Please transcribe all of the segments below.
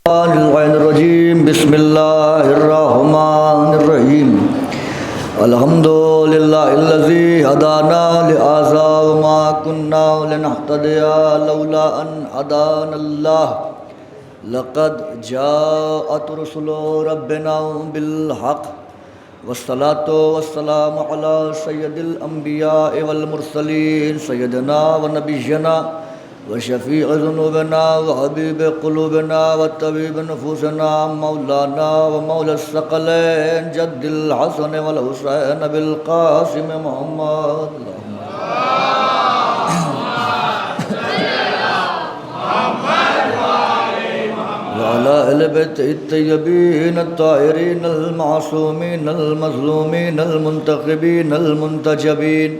الرحمن الرجیم بسم اللہ الرحمن الرحیم الحمد للہ الذی ہدانا لہذا وما كنا لنہتدی لولا ان ہدانا اللہ لقد جاءت رسل ربنا بالحق والصلاة والسلام على سید الانبیاء والمرسلین سیدنا ونبینا وشفیع ذنوبنا وحبیب قلوبنا وطبیب نفوسنا مولانا ومولا الثقلین جد الحسن والحسین بالقاسم محمد وعلى أهل بيت الطيبين الطاهرين المعصومين المظلومين المنتخبين المنتجبين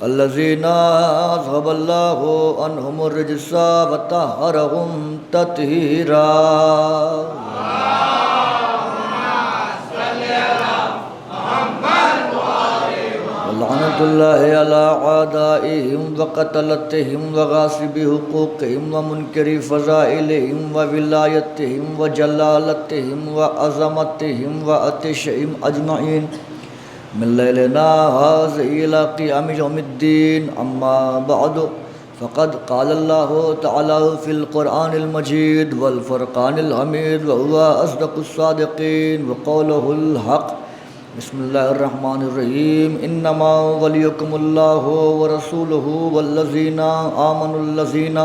الذين أذهب الله عنهم الرجس وطهرهم تطهيرا لعنة الله على أعدائهم وقتلتهم وغاصب حقوقهم ومنكر فضائلهم وولايتهم وجلالتهم وعظمتهم وأتشهم أجمعين من ليلنا هذا إلى قيام يوم الدين. أما بعد فقد قال الله تعالى في القرآن المجيد والفرقان الحميد وهو أصدق الصادقين وقوله الحق. بسم الله الرحمن الرحيم. إنما وليكم الله ورسوله والذين آمنوا الذين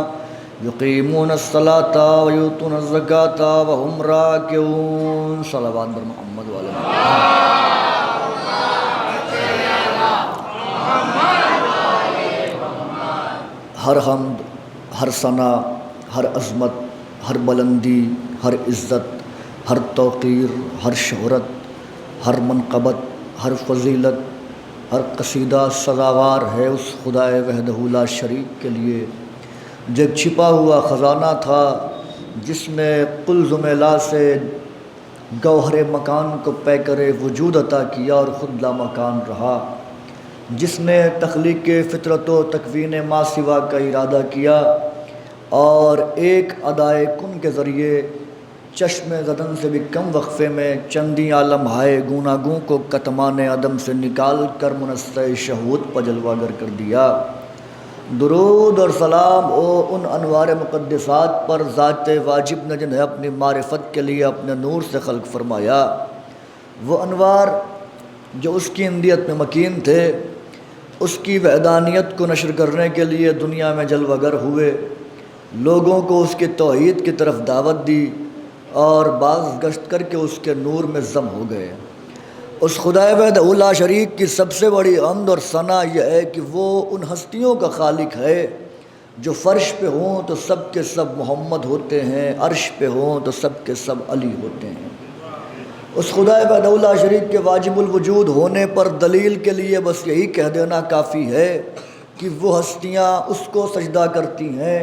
يقيمون الصلاة ويؤتون الزكاة وهم راكعون. صلوات بر محمد وعلى محمد. ہر حمد، ہر ثنا، ہر عظمت، ہر بلندی، ہر عزت، ہر توقیر، ہر شہرت، ہر منقبت، ہر فضیلت، ہر قصیدہ سزاوار ہے اس خدائے وحدہ لا شریک کے لیے جو ایک چھپا ہوا خزانہ تھا جس نے قلزم لا سے گوہر مکان کو پے کرے وجود عطا کیا اور خود لا مکان رہا، جس نے تخلیق فطرت و تکوین ما سوا کا ارادہ کیا اور ایک ادائے کن کے ذریعے چشم زدن سے بھی کم وقفے میں چندی عالم ہائے گوناگوں کو کتمان عدم سے نکال کر منصع شہوت پر جلوہ گر کر دیا. درود اور سلام ان انوار مقدسات پر ذات واجب نے جنہیں اپنی معرفت کے لیے اپنے نور سے خلق فرمایا. وہ انوار جو اس کی اندیت میں مکین تھے، اس کی وحدانیت کو نشر کرنے کے لیے دنیا میں جلوہ گر ہوئے، لوگوں کو اس کی توحید کی طرف دعوت دی اور باز گشت کر کے اس کے نور میں ضم ہو گئے. اس خدائے وحدہ لا شریک کی سب سے بڑی حمد اور ثنا یہ ہے کہ وہ ان ہستیوں کا خالق ہے جو فرش پہ ہوں تو سب کے سب محمد ہوتے ہیں، عرش پہ ہوں تو سب کے سب علی ہوتے ہیں. اس خدائے وحدہ لا شریک کے واجب الوجود ہونے پر دلیل کے لیے بس یہی کہہ دینا کافی ہے کہ وہ ہستیاں اس کو سجدہ کرتی ہیں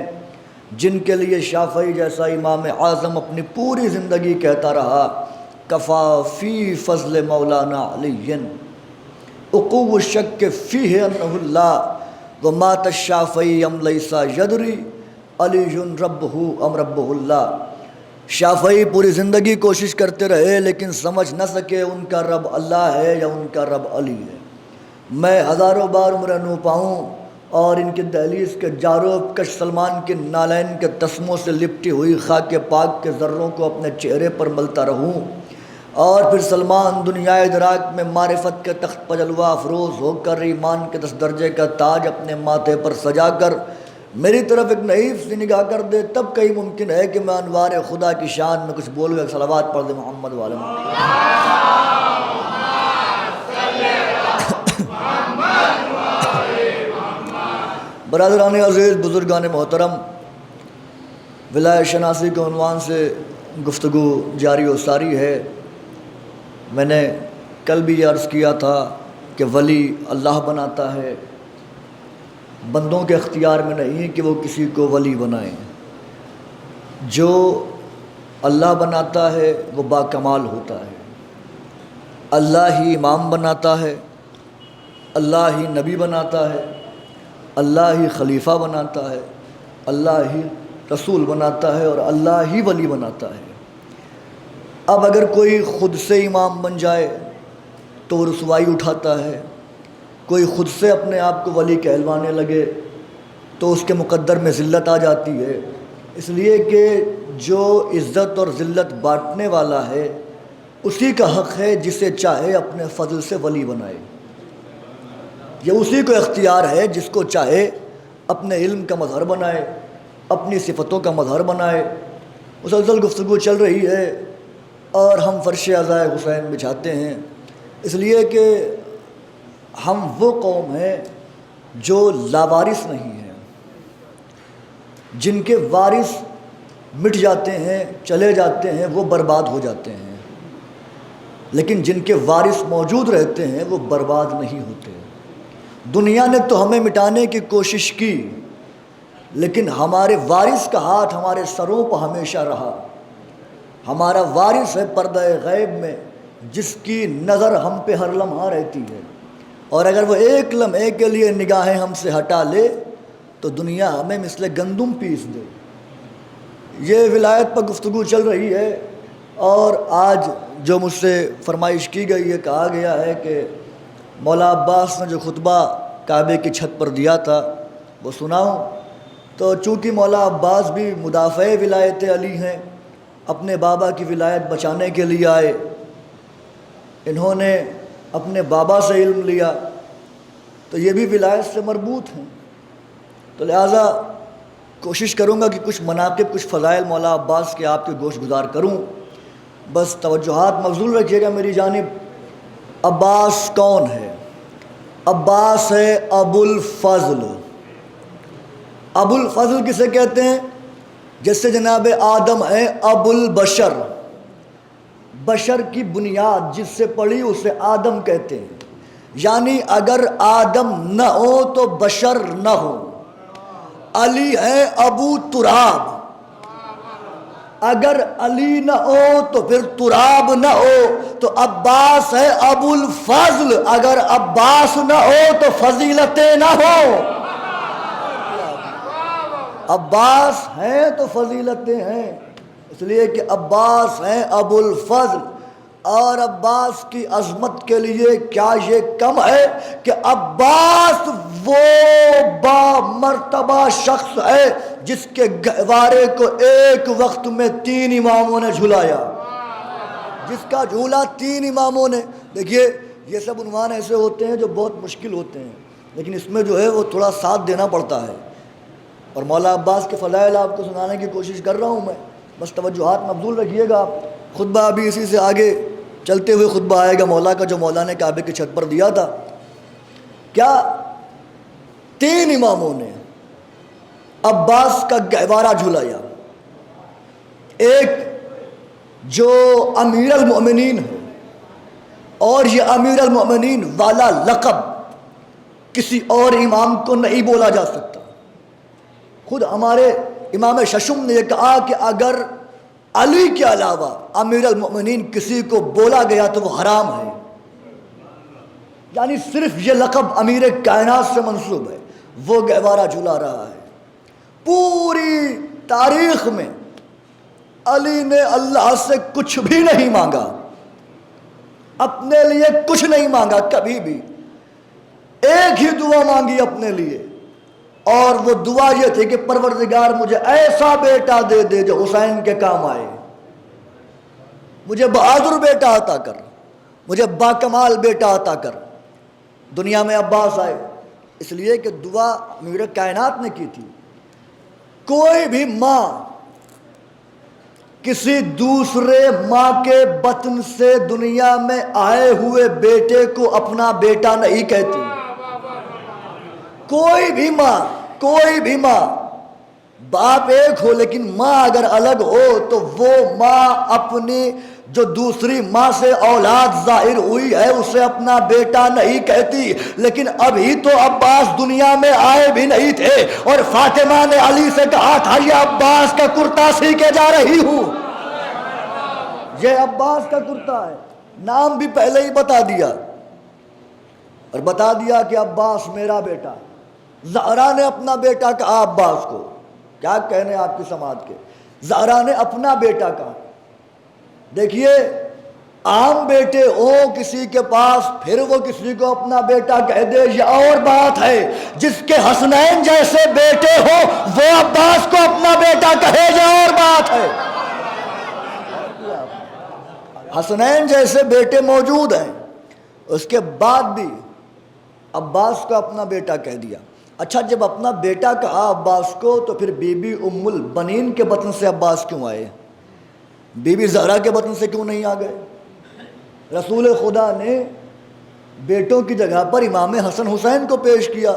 جن کے لیے شافعی جیسا امام اعظم اپنی پوری زندگی کہتا رہا کفا فی فضل مولانا علی اقو الشک فیہ انہ اللہ ومات الشافعی ام لیسا یدری علی ربہ ام ربہ اللہ. شافعی پوری زندگی کوشش کرتے رہے لیکن سمجھ نہ سکے ان کا رب اللہ ہے یا ان کا رب علی ہے. میں ہزاروں بار عمر نو پاؤں اور ان کی دہلیز کے جاروب کش سلمان کے نالین کے تسموں سے لپٹی ہوئی خاک پاک کے ذروں کو اپنے چہرے پر ملتا رہوں اور پھر سلمان دنیا ادراک میں معرفت کے تخت پر جلوہ افروز ہو کر ایمان کے 10 درجے کا تاج اپنے ماتھے پر سجا کر میری طرف ایک نحیف سی نگاہ کر دے، تب کہیں ممکن ہے کہ میں انوار خدا کی شان میں کچھ بولوں. صلوات پڑھ دے محمد والے برادران عزیز، بزرگان محترم، ولایت شناسی کے عنوان سے گفتگو جاری و ساری ہے. میں نے کل بھی یہ عرض کیا تھا کہ ولی اللہ بناتا ہے، بندوں کے اختیار میں نہیں کہ وہ کسی کو ولی بنائیں. جو اللہ بناتا ہے وہ باکمال ہوتا ہے، اللہ ہی امام بناتا ہے، اللہ ہی نبی بناتا ہے، اللہ ہی خلیفہ بناتا ہے، اللہ ہی رسول بناتا ہے اور اللہ ہی ولی بناتا ہے۔ اب اگر کوئی خود سے امام بن جائے تو وہ رسوائی اٹھاتا ہے، کوئی خود سے اپنے آپ کو ولی کہلوانے لگے تو اس کے مقدر میں ذلت آ جاتی ہے، اس لیے کہ جو عزت اور ذلت بانٹنے والا ہے اسی کا حق ہے جسے چاہے اپنے فضل سے ولی بنائے۔ یہ اسی کو اختیار ہے جس کو چاہے اپنے علم کا مظہر بنائے، اپنی صفتوں کا مظہر بنائے۔ مسلسل گفتگو چل رہی ہے اور ہم فرش عزائے حسین بچھاتے ہیں، اس لیے کہ ہم وہ قوم ہیں جو لاوارث نہیں ہیں، جن کے وارث مٹ جاتے ہیں، چلے جاتے ہیں، وہ برباد ہو جاتے ہیں، لیکن جن کے وارث موجود رہتے ہیں وہ برباد نہیں ہوتے۔ دنیا نے تو ہمیں مٹانے کی کوشش کی، لیکن ہمارے وارث کا ہاتھ ہمارے سروں پر ہمیشہ رہا۔ ہمارا وارث ہے پردہ غیب میں، جس کی نظر ہم پہ ہر لمحہ رہتی ہے، اور اگر وہ ایک لمحے کے لیے نگاہیں ہم سے ہٹا لے تو دنیا ہمیں مثل گندم پیس دے۔ یہ ولایت پر گفتگو چل رہی ہے، اور آج جو مجھ سے فرمائش کی گئی ہے، کہا گیا ہے کہ مولا عباس نے جو خطبہ کعبے کی چھت پر دیا تھا وہ سناؤں، تو چونکہ مولا عباس بھی مدافع ولایت علی ہیں، اپنے بابا کی ولایت بچانے کے لیے آئے، انہوں نے اپنے بابا سے علم لیا تو یہ بھی ولایت سے مربوط ہیں، تو لہٰذا کوشش کروں گا کہ کچھ مناقب، کچھ فضائل مولا عباس کے آپ کے گوش گزار کروں۔ بس توجہات مبذول رکھیے گا میری جانب۔ عباس کون ہے؟ عباس ہے ابو الفضل۔ ابو الفضل کسے کہتے ہیں؟ جیسے جناب آدم ہے ابو البشر، بشر کی بنیاد جس سے پڑی اسے آدم کہتے ہیں، یعنی اگر آدم نہ ہو تو بشر نہ ہو۔ علی ہے ابو تراب، اگر علی نہ ہو تو پھر تراب نہ ہو، تو عباس ہے ابو الفضل، اگر عباس نہ ہو تو فضیلتیں نہ ہو۔ عباس ہیں تو فضیلتیں ہیں، اس لیے کہ عباس ہیں ابو الفضل۔ اور عباس کی عظمت کے لیے کیا یہ کم ہے کہ عباس وہ با مرتبہ شخص ہے جس کے گہوارے کو ایک وقت میں 3 اماموں نے جھلایا، جس کا جھولا 3 اماموں نے۔ دیکھیے یہ سب عنوان ایسے ہوتے ہیں جو بہت مشکل ہوتے ہیں، لیکن اس میں جو ہے وہ تھوڑا ساتھ دینا پڑتا ہے، اور مولا عباس کے فضائل آپ کو سنانے کی کوشش کر رہا ہوں میں، بس توجہات مبذول رکھیے گا۔ خطبہ ابھی اسی سے آگے چلتے ہوئے خطبہ آئے گا مولا کا، جو مولا نے کعبے کی چھت پر دیا تھا۔ کیا 3 اماموں نے عباس کا گہوارہ جھلایا؟ ایک جو امیر المؤمنین ہے، اور یہ امیر المؤمنین والا لقب کسی اور امام کو نہیں بولا جا سکتا۔ خود ہمارے امام ششم نے یہ کہا کہ اگر علی کے علاوہ امیر المؤمنین کسی کو بولا گیا تو وہ حرام ہے، یعنی صرف یہ لقب امیر کائنات سے منسوب ہے۔ وہ گہوارہ جھلا رہا ہے۔ پوری تاریخ میں علی نے اللہ سے کچھ بھی نہیں مانگا، اپنے لیے کچھ نہیں مانگا کبھی بھی، ایک ہی دعا مانگی اپنے لیے، اور وہ دعا یہ تھی کہ پروردگار مجھے ایسا بیٹا دے دے جو حسین کے کام آئے، مجھے بہادر بیٹا عطا کر، مجھے باکمال بیٹا عطا کر۔ دنیا میں عباس آئے اس لیے کہ دعا امیر کائنات نے کی تھی۔ کوئی بھی ماں کسی دوسرے ماں کے بطن سے دنیا میں آئے ہوئے بیٹے کو اپنا بیٹا نہیں کہتی۔ کوئی بھی ماں، باپ ایک ہو لیکن ماں اگر الگ ہو تو وہ ماں اپنی جو دوسری ماں سے اولاد ظاہر ہوئی ہے اسے اپنا بیٹا نہیں کہتی۔ لیکن ابھی تو عباس دنیا میں آئے بھی نہیں تھے، اور فاطمہ نے علی سے کہا تھا یہ عباس کا کرتا سی کے جا رہی ہوں، یہ عباس کا کرتا ہے۔ نام بھی پہلے ہی بتا دیا، اور بتا دیا کہ عباس میرا بیٹا۔ زہرا نے اپنا بیٹا کہا عباس کو، کیا کہنے آپ کی سماعت کے. زہرا نے اپنا بیٹا کہا. دیکھیے عام بیٹے ہو کسی کے پاس پھر وہ کسی کو اپنا بیٹا کہہ دے یہ اور بات ہے. جس کے حسنین جیسے بیٹے ہو وہ عباس کو اپنا بیٹا کہے یہ اور بات ہے. حسنین جیسے بیٹے موجود ہیں اس کے بعد بھی عباس کو اپنا بیٹا کہہ دیا. اچھا جب اپنا بیٹا کہا عباس کو تو پھر بی بی ام البنین کے بطن سے عباس کیوں آئے؟ بی بی زہرا کے بطن سے کیوں نہیں آ گئے؟ رسول خدا نے بیٹوں کی جگہ پر امام حسن حسین کو پیش کیا.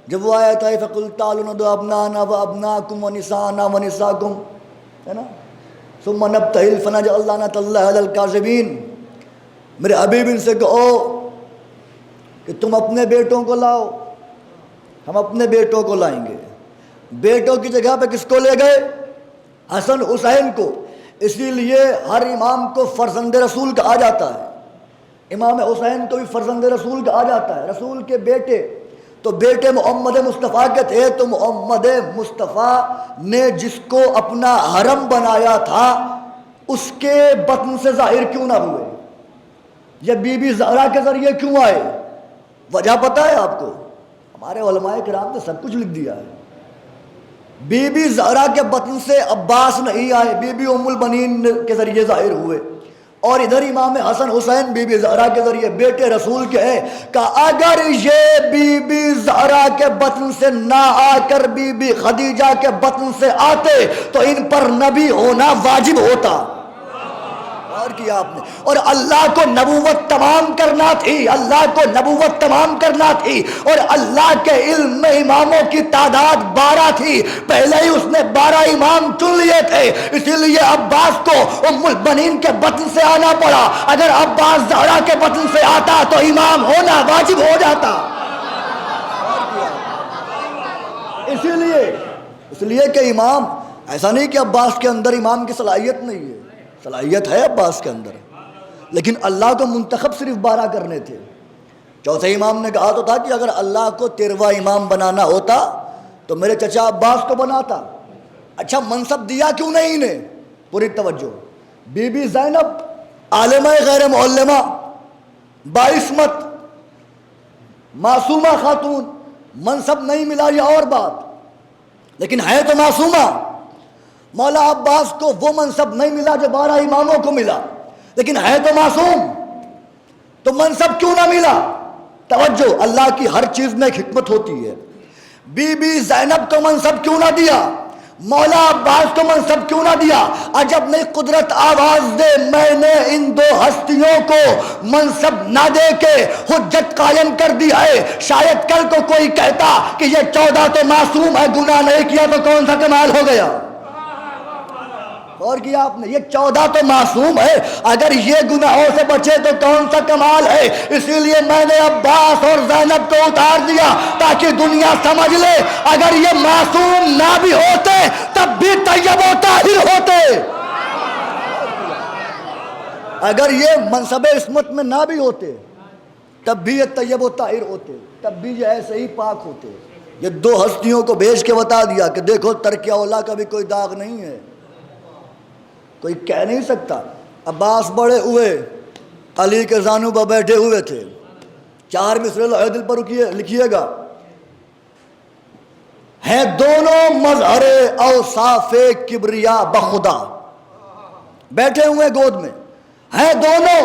جب وہ آیا تھا فَقُلْ تَعَالُوا نَدْعُ أَبْنَاءَنَا وَأَبْنَاءَكُمْ وَنِسَاءَنَا وَنِسَاءَكُمْ، ہے نا، ثُمَّ نَبْتَهِلْ فَنَجْعَلْ لَعْنَتَ اللَّهِ عَلَى الْكَاذِبِينَ. میرے حبیب ان سے کہو کہ تم اپنے بیٹوں کو لاؤ، ہم اپنے بیٹوں کو لائیں گے. بیٹوں کی جگہ پہ کس کو لے گئے؟ حسن حسین کو. اسی لیے ہر امام کو فرزند رسول کہا جاتا ہے. امام حسین کو بھی فرزند رسول کہا جاتا ہے. رسول کے بیٹے تو بیٹے محمد مصطفیٰ کے تھے، تو محمد مصطفیٰ نے جس کو اپنا حرم بنایا تھا اس کے بطن سے ظاہر کیوں نہ ہوئے؟ یہ بی بی زہرا کے ذریعے کیوں آئے؟ وجہ پتہ ہے آپ کو؟ ہمارے علماء کرام نے سب کچھ لکھ دیا ہے. بی بی زہرا کے بطن سے عباس نہیں آئے، بی بی ام البنین کے ذریعے ظاہر ہوئے. اور ادھر امام حسن حسین بی بی زہرا کے ذریعے بیٹے رسول کے ہیں. کہ اگر یہ بی بی زہرا کے بطن سے نہ آ کر بی بی خدیجہ کے بطن سے آتے تو ان پر نبی ہونا واجب ہوتا. اور کیا آپ نے. اور اللہ کو نبوت تمام کرنا تھی، اللہ کو نبوت تمام کرنا تھی. اور اللہ کے علم میں اماموں کی تعداد 12 تھی. پہلے ہی اس نے 12 امام چن لیے تھے. اسی لیے عباس کو ام البنین کے بطن سے آنا پڑا. اگر عباس زہرا کے بطن سے آتا تو امام ہونا واجب ہو جاتا. اس لیے کہ امام ایسا نہیں کہ عباس کے اندر امام کی صلاحیت نہیں ہے، صلاحیت ہے عباس کے اندر، لیکن اللہ کو منتخب صرف 12 کرنے تھے. چوتھے امام نے کہا تو تھا کہ اگر اللہ کو 13واں امام بنانا ہوتا تو میرے چچا عباس کو بناتا. اچھا منصب دیا کیوں نہیں انہیں؟ پوری توجہ. بی بی زینب عالمہ غیر معلمہ، باعصمت، معصومہ خاتون، منصب نہیں ملا یہ اور بات، لیکن ہے تو معصومہ. مولا عباس کو وہ منصب نہیں ملا جو 12 اماموں کو ملا، لیکن ہے تو معصوم، تو منصب کیوں نہ ملا؟ توجہ، اللہ کی ہر چیز میں ایک حکمت ہوتی ہے. بی بی زینب کو منصب کیوں نہ دیا؟ مولا عباس کو منصب کیوں نہ دیا؟ عجب نہیں قدرت آواز دے میں نے ان 2 ہستیوں کو منصب نہ دے کے حجت قائم کر دی ہے. شاید کل کو کوئی کہتا کہ یہ 14 تو معصوم ہے، گناہ نہیں کیا تو کون سا کمال ہو گیا؟ اور کیا آپ نے؟ یہ 14 تو معصوم ہے، اگر یہ گناہوں سے بچے تو کون سا کمال ہے. اسی لیے میں نے عباس اور زینب کو اتار دیا تاکہ دنیا سمجھ لے اگر یہ معصوم نہ بھی ہوتے تب بھی طیب و طاہر ہوتے. اگر یہ منصب عصمت میں نہ بھی ہوتے تب بھی یہ طیب و طاہر ہوتے، تب بھی یہ ایسے ہی پاک ہوتے. یہ 2 ہستیوں کو بھیج کے بتا دیا کہ دیکھو ترک اولا کا بھی کوئی داغ نہیں ہے. کوئی کہہ نہیں سکتا. عباس بڑے ہوئے، علی کے زانو پر بیٹھے ہوئے تھے. 4 مصرے لوح دل پر لکھیے گا. ہیں دونوں مظہر اوصاف کبریا بخدا، بیٹھے ہوئے گود میں. ہیں دونوں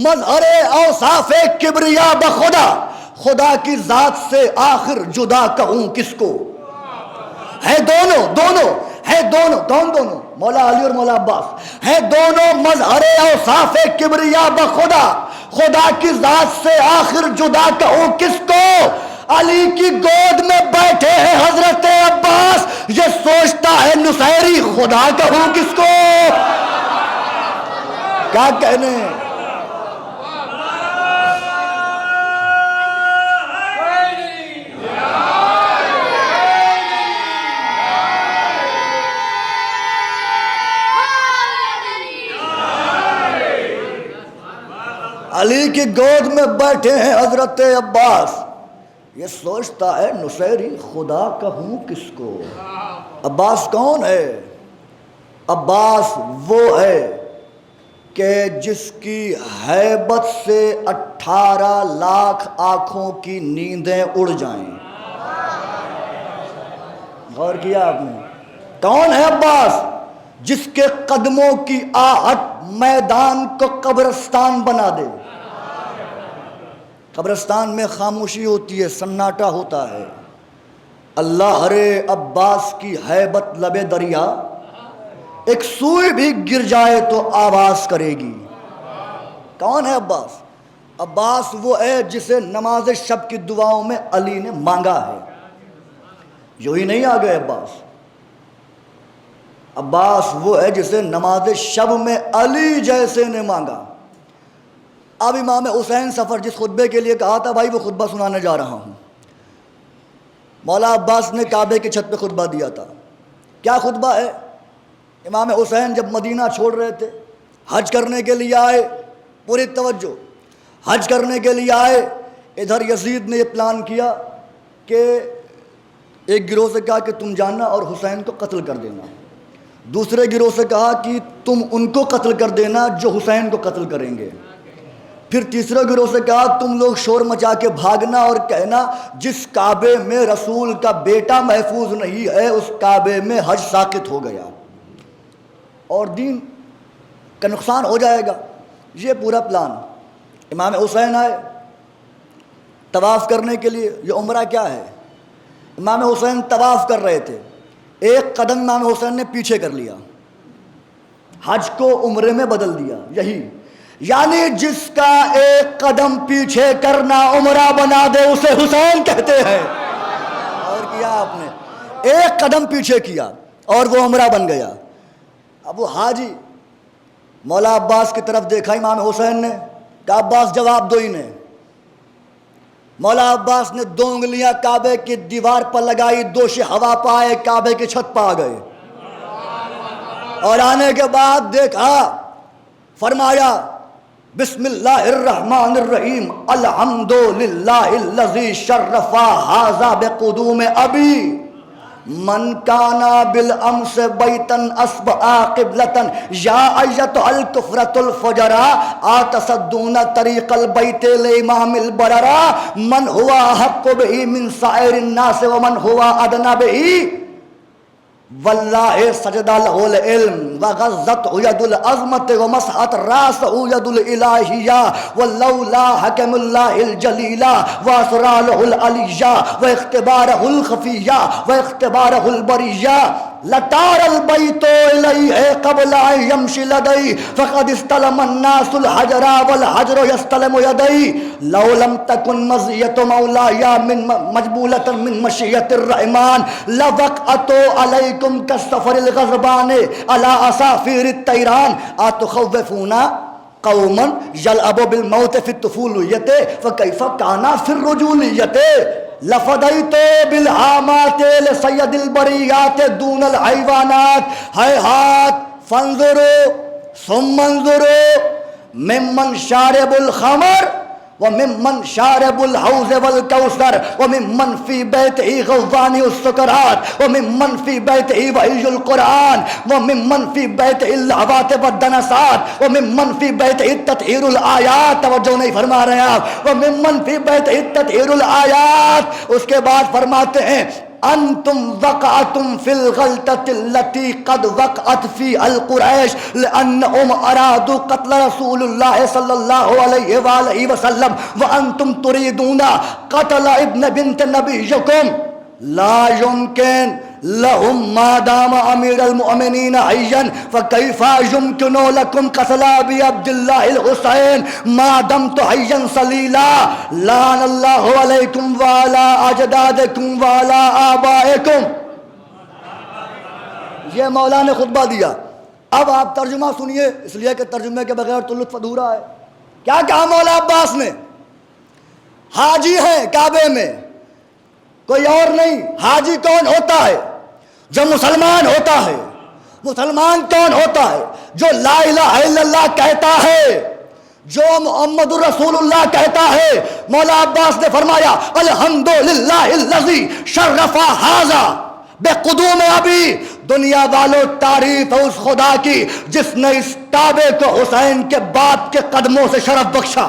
مظہر اوصاف کبریا بخدا، خدا کی ذات سے آخر جدا کہوں کس کو. ہیں دونوں ہیں دونوں، کون دونوں؟ مولا علی اور مولا عباس. ہیں دونوں مظہر اوصاف کبریا بخدا، خدا کی ذات سے آخر جدا کہوں کس کو. علی کی گود میں بیٹھے ہیں حضرت عباس، یہ سوچتا ہے نصیری خدا کہوں کس کو. کیا کہنے ہیں. علی کی گود میں بیٹھے ہیں حضرت عباس، یہ سوچتا ہے نصیری خدا کہوں کس کو. عباس کون ہے؟ عباس وہ ہے کہ جس کی ہیبت سے 18 لاکھ آنکھوں کی نیندیں اڑ جائیں۔ غور کیا آپ نے؟ کون ہے عباس؟ جس کے قدموں کی آہٹ میدان کو قبرستان بنا دے۔ قبرستان میں خاموشی ہوتی ہے، سناٹا ہوتا ہے، اللہ رے عباس کی ہیبت لبے دریا، ایک سوئی بھی گر جائے تو آواز کرے گی۔ کون ہے عباس؟ عباس وہ ہے جسے نماز شب کی دعاؤں میں علی نے مانگا ہے۔ یوں ہی نہیں آ گئے عباس۔ عباس وہ ہے جسے نماز شب میں علی جیسے نے مانگا۔ اب امام حسین سفر جس خطبے کے لیے کہا تھا بھائی وہ خطبہ سنانے جا رہا ہوں، مولا عباس نے کعبے کی چھت پہ خطبہ دیا تھا۔ کیا خطبہ ہے؟ امام حسین جب مدینہ چھوڑ رہے تھے، حج کرنے کے لیے آئے، پوری توجہ، حج کرنے کے لیے آئے، ادھر یزید نے یہ پلان کیا کہ ایک گروہ سے کہا کہ تم جانا اور حسین کو قتل کر دینا، دوسرے گروہ سے کہا کہ تم ان کو قتل کر دینا جو حسین کو قتل کریں گے، پھر تیسرے گروہ سے کہا تم لوگ شور مچا کے بھاگنا اور کہنا جس کعبے میں رسول کا بیٹا محفوظ نہیں ہے اس کعبے میں حج ساقط ہو گیا اور دین کا نقصان ہو جائے گا۔ یہ پورا پلان۔ امام حسین آئے طواف کرنے کے لیے۔ یہ عمرہ کیا ہے؟ امام حسین طواف کر رہے تھے، ایک قدم امام حسین نے پیچھے کر لیا، حج کو عمرے میں بدل دیا۔ یہی یعنی جس کا ایک قدم پیچھے کرنا عمرہ بنا دے اسے حسین کہتے ہیں۔ اور کیا آپ نے؟ ایک قدم پیچھے کیا اور وہ عمرہ بن گیا۔ اب وہ حاجی مولا عباس کی طرف دیکھا امام حسین نے، کہا عباس جواب دو انہیں۔ مولا عباس نے 2 انگلیاں کعبے کی دیوار پر لگائی، دوش ہوا پائے، کعبے کی چھت پہ آ گئے اور آنے کے بعد دیکھا، فرمایا بسم اللہ الرحمن الرحیم الحمدللہ الذی شرفا ھذا بقدوم ابی من کانا بالامس بیتن اصبع قبلتن یا ایتها الکفرۃ الفجرا آتصدون طریق البیت الامام البررا من ہوا احق به من سائر الناس ومن ہوا ادنی به واللہ سجد لہ العلم وغزت ید العظمت ومسحت راس ید الالہیہ ولولا حکم اللہ الجلیلہ واسرالہ العلیہ واختبارہ الخفیہ واختبارہ البریہ لطار البیت الیہ قبل ان یمشی لدی فقد استلم الناس الحجر والحجر یستلم یدی لو لم تکن مزیت مولائی من مجبولۃ من مشیۃ الرحمن لوقعت علیکم کالسفر الغضبان علی اصافیر الطیران اتخوفون قوما یلعب بالموت فی الطفولیۃ فکیف کان فی الرجولیۃ لفدیت بالہامات لسید البریات دون الحیوانات ہیہات فانظروا ثم انظروا ممن شارب الخمر وممن شارب الحوض والکوثر وممن فی بیتہ غوانی السکرات وممن فی بیتہ وحی القرآن وممن فی بیتہ اللعبات والدنسات وممن فی بیتہ تطہیر الآیات، توجہ نہیں فرما رہے آپ، وممن فی بیتہ تطہیر الآیات۔ اس کے بعد فرماتے ہیں انتم وقعتم فی الغلطة التي قد وقعت فی القریش لانہم ارادوا قتل رسول اللہ صلی اللہ علیہ وآلہ وسلم وانتم تريدون قتل ابن بنت نبیکم لا يمكن لهم ما دام امیر المؤمنین حیا فکیف یمکن لکم قتل ابی عبد اللہ الحسین ما دمت حیا صلیلا لعن اللہ علیکم وعلی اجدادکم وعلی آبائکم۔ یہ مولا نے خطبہ دیا۔ اب آپ ترجمہ سنیے، اس لیے کہ ترجمے کے بغیر تو لطف ادھورا ہے۔ کیا کہا مولا عباس نے؟ حاجی ہیں کعبے میں، کوئی اور نہیں۔ حاجی کون ہوتا ہے؟ جو مسلمان ہوتا ہے۔ مسلمان کون ہوتا ہے؟ جو لا الہ الا اللہ کہتا ہے، جو محمد الرسول اللہ کہتا ہے۔ مولا عباس نے فرمایا الحمدللہ الذی شرف ھذا بے قدوم ابھی، دنیا والوں تعریف ہے اس خدا کی جس نے اس کعبے کو حسین کے باپ کے قدموں سے شرف بخشا،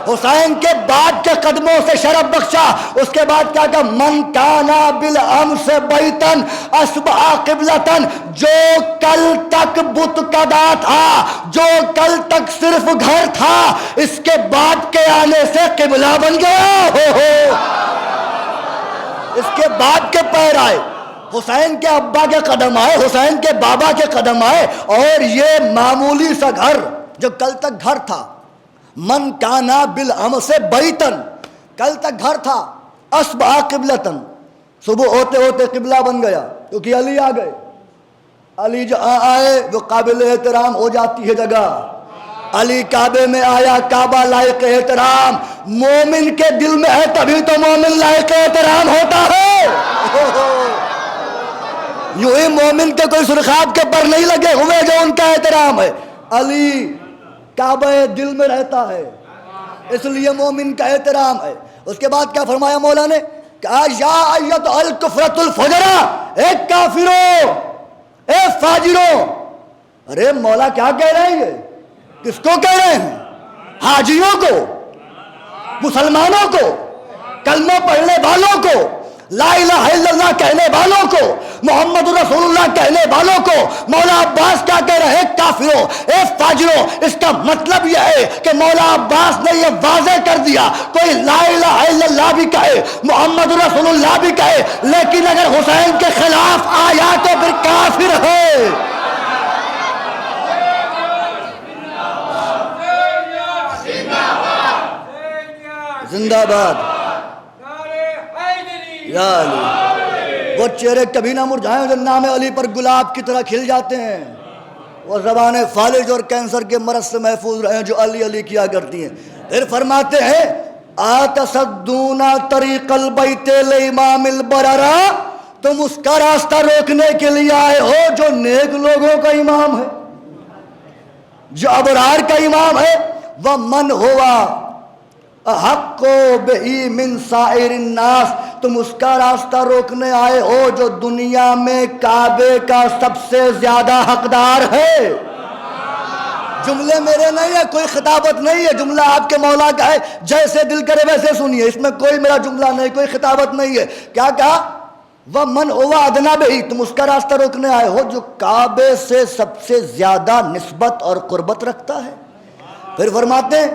حسین کے باپ کے قدموں سے شرف بخشا۔ اس کے بعد کیا کہا؟ من کانا بالامس بیتن اصبح قبلتن، جو کل تک بت کدا تھا، جو کل تک صرف گھر تھا، اس کے بعد کے آنے سے قبلہ بن گیا۔ اس کے بعد کے پیر آئے، حسین کے ابا کے قدم آئے، حسین کے بابا کے قدم آئے، اور یہ معمولی سا گھر جو کل تک گھر تھا، من کانا بالامس بیتن، کل تک گھر تھا، اصبح قبلتن، صبح ہوتے ہوتے قبلہ بن گیا، کیونکہ علی آ گئے۔ علی جو آئے وہ قابل احترام ہو جاتی ہے جگہ۔ علی کعبے میں آیا، کعبہ لائق احترام، مومن کے دل میں ہے تبھی تو مومن لائق احترام ہوتا ہے۔ یوں ہی مومن کے کوئی سرخاب کے پر نہیں لگے ہوئے جو ان کا احترام ہے۔ علی کعبہ دل میں رہتا ہے، اس لیے مومن کا احترام ہے۔ اس کے بعد کیا فرمایا مولا نے؟ کہا یا ایت الکفرۃ الفجرہ، اے کافروں، اے فاجروں۔ ارے مولا کیا کہہ رہے ہیں؟ یہ کس کو کہہ رہے ہیں؟ حاجیوں کو، مسلمانوں کو، کلمہ پڑھنے والوں کو، لا الہ الا اللہ کہنے والوں کو، محمد رسول اللہ کہنے والوں کو۔ مولا عباس کیا کہہ رہے ہیں؟ کافروں، اے فاجروں۔ اس کا مطلب یہ ہے کہ مولا عباس نے یہ واضح کر دیا، کوئی لا الہ الا اللہ بھی کہے، محمد رسول اللہ بھی کہے، لیکن اگر حسین کے خلاف آیا تو پھر کافر ہے۔ زندہ باد یا علی۔ وہ چہرے کبھی نہ مرجھائیں جو نام علی پر گلاب کی طرح کھل جاتے ہیں، وہ زبانیں فالج اور کینسر کے مرض سے محفوظ رہیں جو علی علی کیا کرتی ہیں۔ پھر فرماتے ہیں آتصدون طریق البیت لامام البررہ، تم اس کا راستہ روکنے کے لیے آئے ہو جو نیک لوگوں کا امام ہے، جو ابرار کا امام ہے۔ ومن ہوا احق بہ من سائر الناس، تم اس کا راستہ روکنے آئے ہو جو دنیا میں کعبے کا سب سے زیادہ حقدار ہے۔ جملے میرے نہیں ہے، کوئی خطابت نہیں ہے، جملہ آپ کے مولا کا ہے، جیسے دل کرے ویسے سنیے، اس میں کوئی میرا جملہ نہیں، کوئی خطابت نہیں ہے۔ کیا کہا؟ وَمَنْ هُوَ أَدْنَىٰ بِهِ، تم اس کا راستہ روکنے آئے ہو جو کعبے سے سب سے زیادہ نسبت اور قربت رکھتا ہے۔ پھر فرماتے ہیں،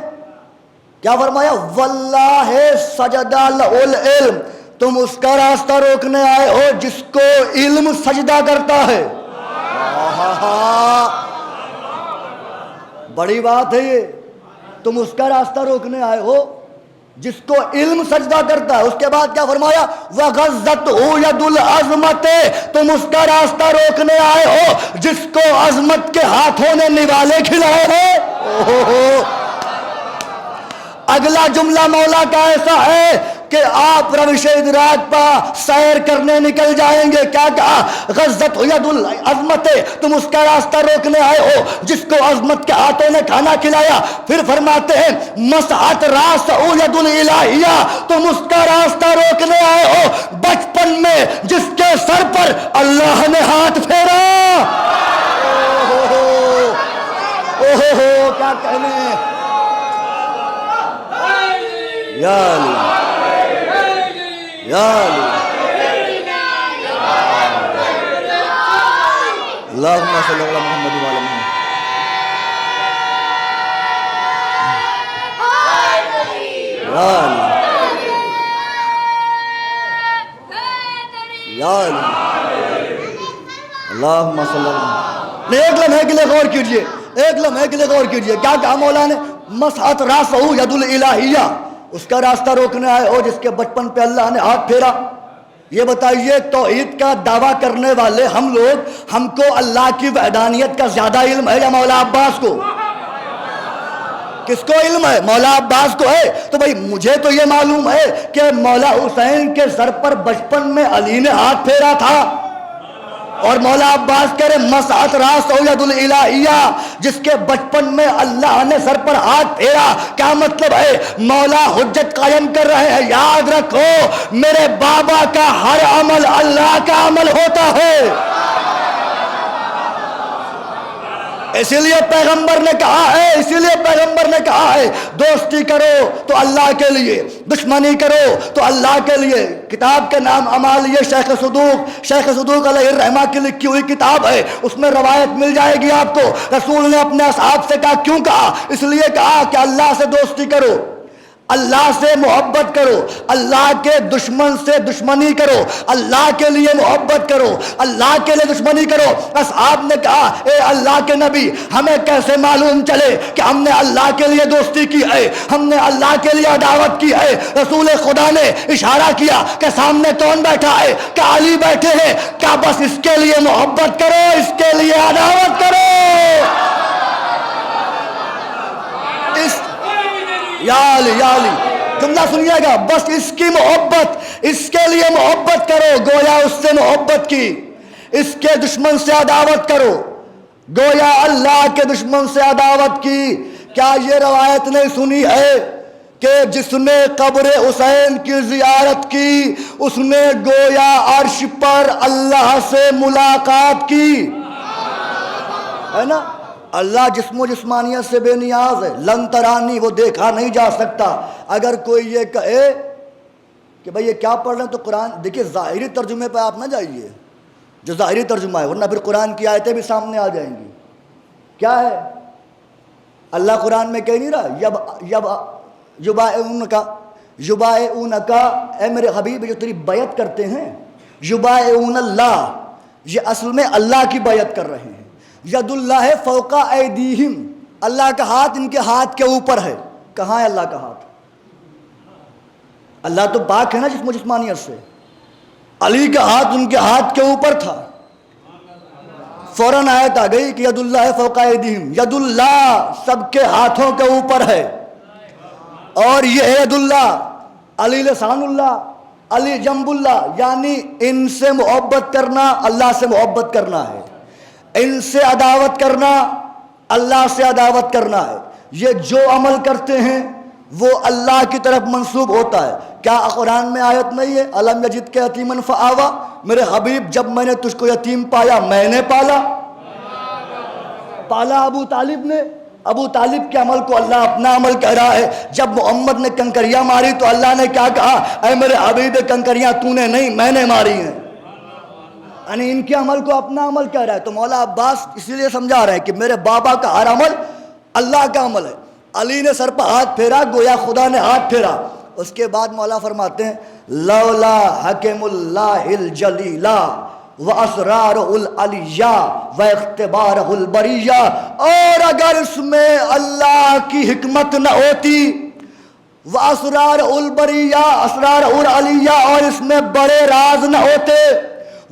کیا فرمایا؟ وَاللَّهِ سَجَدَ لَهُ الْعِلْمُ، تم اس کا راستہ روکنے آئے ہو جس کو علم سجدہ کرتا ہے۔ بڑی بات ہے یہ، تم اس کا راستہ روکنے آئے ہو جس کو علم سجدہ کرتا ہے۔ اس کے بعد کیا فرمایا؟ وَغَزَّتْهُ يَدُ الْعَظْمَةِ، تم اس کا راستہ روکنے آئے ہو جس کو عظمت کے ہاتھوں نے نوالے کھلائے ہیں۔ اگلا جملہ مولا کا ایسا ہے کہ آپ روش ادراک پر سیر کرنے نکل جائیں گے۔ کیا کہا؟ غزت ید العظمت، تم اس کا راستہ روکنے آئے ہو جس کو عظمت کے ہاتھوں نے کھانا کھلایا۔ پھر فرماتے ہیں مسعت راس ید الالہیہ، تم اس کا راستہ روکنے آئے ہو بچپن میں جس کے سر پر اللہ نے ہاتھ پھیرا۔ اوہ کیا کہنے ہیں یا علی یا علی۔ اللہم صلی علی محمد وعلی محمد۔ یا علی یا علی اللہم صلی علی محمد۔ ایک لمحے کے لیے غور کیجئے، ایک لمحے کے لیے غور کیجئے، کیا کہا مولا نے؟ مسعت راسہ ید الالہیہ، اس کا راستہ روکنے آئے ہو جس کے بچپن پہ اللہ نے ہاتھ پھیرا۔ یہ بتائیے توحید کا دعویٰ کرنے والے ہم لوگ، ہم کو اللہ کی وحدانیت کا زیادہ علم ہے یا مولا عباس کو؟ کس کو علم ہے؟ مولا عباس کو ہے۔ تو بھائی مجھے تو یہ معلوم ہے کہ مولا حسین کے سر پر بچپن میں علی نے ہاتھ پھیرا تھا۔ اور مولا عباس کہہ رہے مسعت راس ید الالہیہ، جس کے بچپن میں اللہ نے سر پر ہاتھ پھیرا. کیا مطلب ہے؟ مولا حجت قائم کر رہے ہیں، یاد رکھو میرے بابا کا ہر عمل اللہ کا عمل ہوتا ہے. اسی لیے پیغمبر نے کہا ہے دوستی کرو تو اللہ کے لیے، دشمنی کرو تو اللہ کے لیے. کتاب کے نام عمالیہ شیخ صدوق علیہ الرحمہ کی لکھی ہوئی کتاب ہے، اس میں روایت مل جائے گی آپ کو. رسول نے اپنے اصحاب سے کہا، کیوں کہا؟ اس لیے کہا کہ اللہ سے دوستی کرو، اللہ سے محبت کرو، اللہ کے دشمن سے دشمنی کرو، اللہ کے لیے محبت کرو، اللہ کے لیے دشمنی کرو. اصحاب نے کہا اے اللہ کے نبی، ہمیں کیسے معلوم چلے کہ ہم نے اللہ کے لیے دوستی کی ہے، ہم نے اللہ کے لیے عداوت کی ہے؟ رسول خدا نے اشارہ کیا کہ سامنے کون بیٹھا ہے؟ کہ علی بیٹھے ہیں. کیا بس اس کے لیے محبت کرو، اس کے لیے عداوت کرو؟ یا علی جملہ سنیے گا، بس اس کی محبت، اس کے لیے محبت کرو، گویا اس سے محبت کی. اس کے دشمن سے عداوت کرو، گویا اللہ کے دشمن سے عداوت کی. کیا یہ روایت نہیں سنی ہے کہ جس نے قبر حسین کی زیارت کی اس نے گویا عرش پر اللہ سے ملاقات کی؟ ہے نا؟ اللہ جسم و جسمانیت سے بے نیاز ہے، لن ترانی، وہ دیکھا نہیں جا سکتا. اگر کوئی یہ کہے کہ بھئی یہ کیا پڑھ رہے ہیں تو قرآن دیکھیے، ظاہری ترجمے پہ آپ نہ جائیے جو ظاہری ترجمہ ہے، ورنہ پھر قرآن کی آیتیں بھی سامنے آ جائیں گی. کیا ہے؟ اللہ قرآن میں کہہ نہیں رہا یبائعونکا، اے میرے حبیب جو تیری بیعت کرتے ہیں، یبائعون اللہ، یہ اصل میں اللہ کی بیعت کر رہے ہیں. ید اللہ فوق ایدیہم، اللہ کا ہاتھ ان کے ہاتھ کے اوپر ہے. کہاں ہے اللہ کا ہاتھ؟ اللہ تو پاک ہے نا جسم و جسمانیت سے. علی کا ہاتھ ان کے ہاتھ کے اوپر تھا. فوراً آیت آ گئی کہ ید اللہ فوق ایدیہم، ید اللہ سب کے ہاتھوں کے اوپر ہے. اور یہ ہے ید اللہ، علی لسان اللہ، علی جنب اللہ، یعنی ان سے محبت کرنا اللہ سے محبت کرنا ہے، ان سے عداوت کرنا اللہ سے عداوت کرنا ہے. یہ جو عمل کرتے ہیں وہ اللہ کی طرف منسوب ہوتا ہے. کیا قرآن میں آیت نہیں ہے الم یجد کے یتیمن فآوا؟ میرے حبیب جب میں نے تجھ کو یتیم پایا میں نے پالا ابو طالب نے. ابو طالب کے عمل کو اللہ اپنا عمل کہہ رہا ہے. جب محمد نے کنکریاں ماری تو اللہ نے کیا کہا؟ اے میرے حبیب کنکریاں تو نے نہیں میں نے ماری ہیں. یعنی ان کے عمل کو اپنا عمل کہہ رہا ہے. تو مولا عباس اسی لیے سمجھا رہے ہیں کہ میرے بابا کا ہر عمل اللہ کا عمل ہے. علی نے سر پر ہاتھ پھیرا، گویا خدا نے ہاتھ پھیرا. اس کے بعد مولا فرماتے ہیں لولا حکم اللہ الجلیلہ واسرار العلیہ واختبارہ البریہ، اور اگر اس میں اللہ کی حکمت نہ ہوتی، واسرار البریہ، اسرار العلیہ، اور اس میں بڑے راز نہ ہوتے،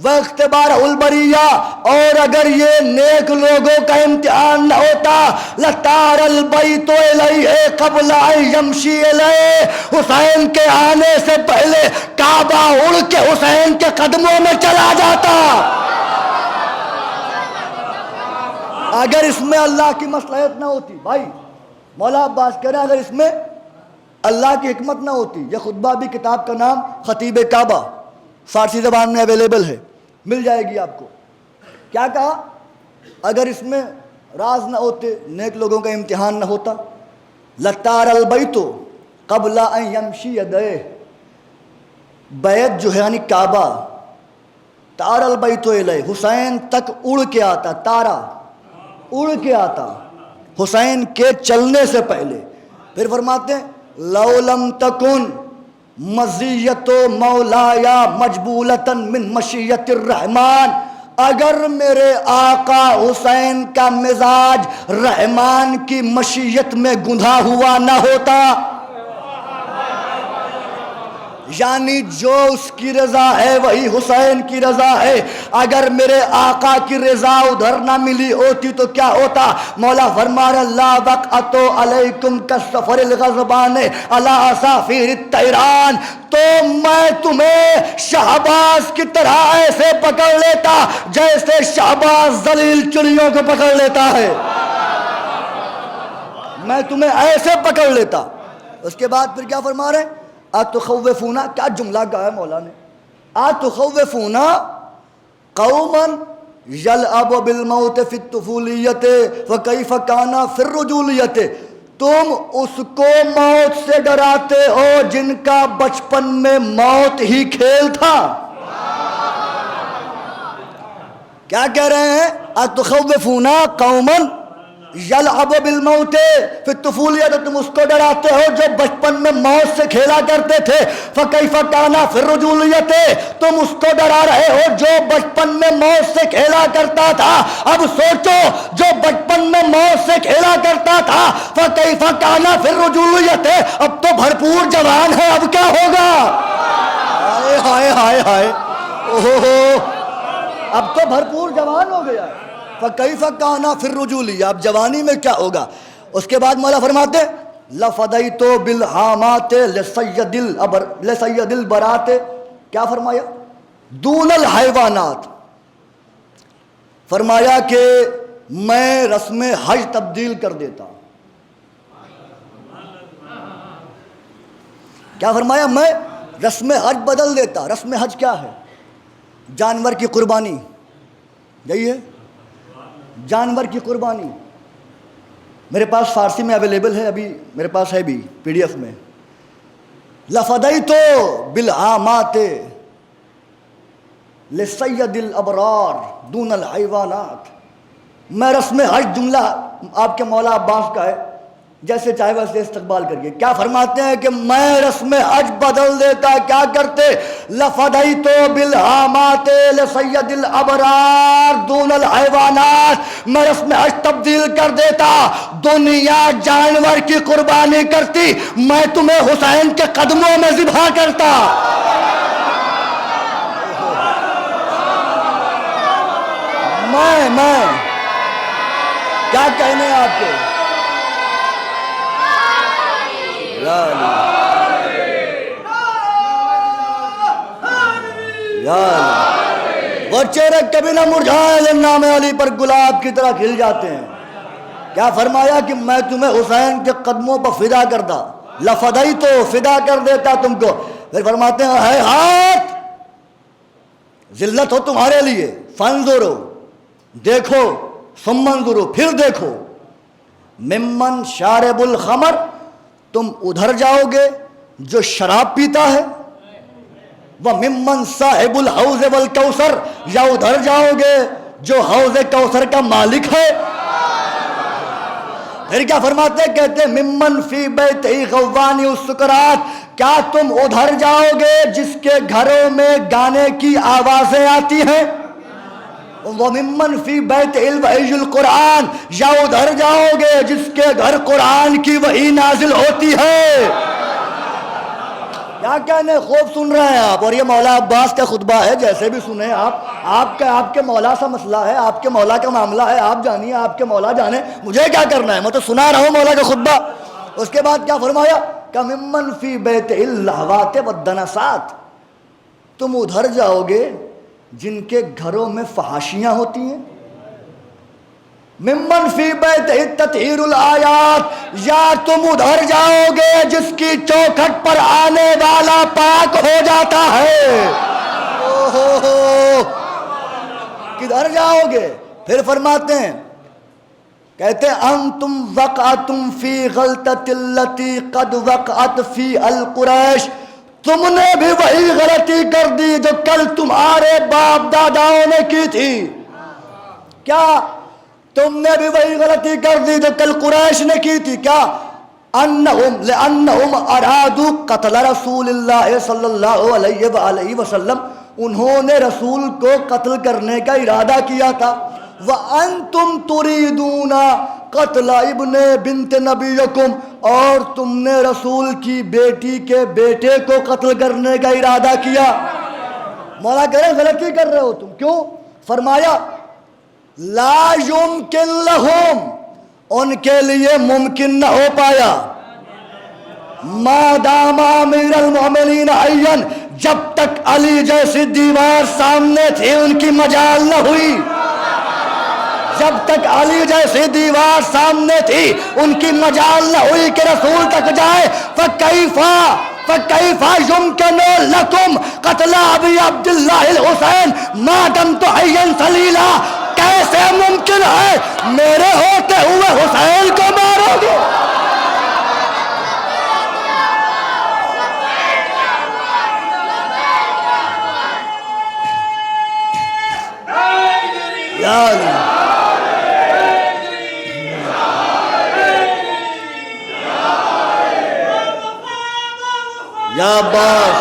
واختبار البریہ، اور اگر یہ نیک لوگوں کا امتحان نہ ہوتا، لطار البیت الیہ قبل ان یمشی الیہ، حسین کے آنے سے پہلے کعبہ اڑ کے حسین کے قدموں میں چلا جاتا. اگر اس میں اللہ کی مصلحت نہ ہوتی. بھائی مولا عباس کہہ رہے ہیں اگر اس میں اللہ کی حکمت نہ ہوتی. یہ خطبہ بھی کتاب کا نام خطیب کعبہ، فارسی زبان میں اویلیبل ہے، مل جائے گی آپ کو. کیا کہا؟ اگر اس میں راز نہ ہوتے، نیک لوگوں کا امتحان نہ ہوتا، لطار البیت قبل ان یمشی یدیہ، بیت جو ہے یعنی کعبہ، تار البیت الیہ، حسین تک اڑ کے آتا، تارا اڑ کے آتا حسین کے چلنے سے پہلے. پھر فرماتے ہیں لو لم تکن مزیت مولایا مجبولتاً من مشیت الرحمن، اگر میرے آقا حسین کا مزاج رحمان کی مشیت میں گندھا ہوا نہ ہوتا. یعنی جو اس کی رضا ہے وہی حسین کی رضا ہے. اگر میرے آقا کی رضا ادھر نہ ملی ہوتی تو کیا ہوتا؟ مولا فرما رہا لا وقعت علیکم کالسفر الغضبان علی عصافیر الطیران. تو میں تمہیں شہباز کی طرح ایسے پکڑ لیتا جیسے شہباز ذلیل چڑیوں کو پکڑ لیتا ہے. میں تمہیں ایسے پکڑ لیتا. اس کے بعد پھر کیا فرما رہے ہیں؟ اتخوفونا، کیا جملہ کہا ہے مولا نے، اتخوفونا قوما یلعب بالموت فی الطفولیت فکیف کان فی الرجولیت. تم اس کو موت سے ڈراتے ہو جن کا بچپن میں موت ہی کھیل تھا. کیا کہہ رہے ہیں؟ اتخوفونا قوما یلعب بالموت فی الطفولیت، تم اس کو ڈراتے ہو جو بچپن میں موت سے کھیلا کرتے تھے. فکیف کان فی الرجولیت، تم اس کو ڈرا رہے ہو جو بچپن میں موت سے کھیلا کرتا تھا. اب سوچو جو بچپن میں موت سے کھیلا کرتا تھا فکیف کان فی الرجولیت، اب تو بھرپور جوان ہے، اب کیا ہوگا؟ ہائے ہائے ہائے ہائے، اوہو، اب تو بھرپور جوان ہو گیا. فَكَيْفَ كَانَ فِي الرُّجُولِيَّةِ، اب جوانی میں کیا ہوگا؟ اس کے بعد مولا فرماتے لَفَدَيْتُ بِالْحَامَاتِ لِسَيِّدِ الْبَرَاتِ. کیا فرمایا؟ دون الحیوانات. فرمایا کہ میں رسم حج تبدیل کر دیتا. کیا فرمایا؟ میں رسم حج بدل دیتا. رسم حج کیا ہے؟ جانور کی قربانی. یہی ہے جانور کی قربانی. میرے پاس فارسی میں اویلیبل ہے، ابھی میرے پاس ہے بھی پی ڈی ایف میں. لفدیت بالعامات لسید الابرار دون الحیوانات. میں رسم حج، جملہ آپ کے مولا عباس کا ہے، جیسے چاہے ویسے استقبال کریے. کیا فرماتے ہیں کہ میں رسم حج بدل دیتا. کیا کرتے؟ لفدیت بالحامات لسید الابرار دون الحیوانات. میں رسم حج تبدیل کر دیتا، دنیا جانور کی قربانی کرتی، میں تمہیں حسین کے قدموں میں ذبح کرتا. میں کیا کہنے آپ کے؟ وہ چہرے کبھی نہ مرجھائے نام علی پر گلاب کی طرح کھل جاتے ہیں. کیا فرمایا کہ میں تمہیں حسین کے قدموں پر فدا کرتا. لفدائی تو فدا کر دیتا تم کو. پھر فرماتے ہیں ہے ہاتھ ذلت ہو تمہارے لیے. فانظرو، دیکھو، ثم انظرو، پھر دیکھو. ممن شارب الخمر، تم ادھر جاؤ گے جو شراب پیتا ہے. وَمِمَّنْ صَاحِبُ الْحَوْضِ وَالْكَوْثَرِ، یا ادھر جاؤ گے جو حوض کوثر کا مالک ہے. پھر کیا فرماتے ہیں؟ کہتے ہیں ممن فی بیتہ غوانی السکرات، کیا تم ادھر جاؤ گے جس کے گھروں میں گانے کی آوازیں آتی ہیں. وَمِمَّنْ فِي بَيْتِهِ الْوَحْيُ الْقُرْآنِ، یا ادھر جاؤ گے جس کے گھر قرآن کی وحی نازل ہوتی ہے. کیا کہنے، خوب سن رہے ہیں آپ. اور یہ مولا عباس کا خطبہ ہے، جیسے بھی سنیں آپ کے مولا سا مسئلہ ہے، آپ کے مولا کا معاملہ ہے، آپ جانیے، آپ کے مولا جانے، مجھے کیا کرنا ہے، میں تو سنا رہا ہوں مولا کا خطبہ. اس کے بعد کیا فرمایا؟ کَمِمَّنْ فِي بَيْتِهِ اللَّهْوَاتِ وَالدَّنَسَاتِ، تم ادھر جاؤ گے جن کے گھروں میں فحاشیاں ہوتی ہیں. ممن فی بیتہ تطہیر الآیات، یا تم ادھر جاؤ گے جس کی چوکھٹ پر آنے والا پاک ہو جاتا ہے. کدھر جاؤ گے؟ پھر فرماتے ہیں، کہتے ہیں انتم وقعتم فی غلطۃ التی قد وقعت فی القریش، تم نے بھی وہی غلطی کر دی جو کل تمہارے باپ داداؤں نے کی تھی. کیا؟ تم نے بھی وہی غلطی کر دی جو کل قریش نے کی تھی. کیا؟ لأنہم ارادوا قتل رسول اللہ صلی اللہ علیہ وآلہ وسلم، انہوں نے رسول کو قتل کرنے کا ارادہ کیا تھا. وَأَنْتُمْ تُرِيدُونَ قتل ابن بنت نبیکم، اور تم نے رسول کی بیٹی کے بیٹے کو قتل کرنے کا ارادہ کیا۔ مولا کہہ رہے ہیں غلطی کر رہے ہو تم، کیوں؟ فرمایا لا یمکن لہم، ان کے لیے ممکن نہ ہو پایا، ما دام امیر المؤمنین حیا، جب تک علی جیسی دیوار سامنے تھی ان کی مجال نہ ہوئی، جب تک علی جیسی دیوار سامنے تھی ان کی مجال نہ ہوئی کہ رسول تک جائے۔ فَكَيْفَ يُمْكِنُ لَكُمْ قَتْلَ أَبِي عَبْدِ اللَّهِ الْحُسَيْنِ مَا دَمْتُ حَيًّا صَلِيلًا، کیسے ممکن ہے میرے ہوتے ہوئے حسین کو مارو گے؟ یا علی، یا عباس،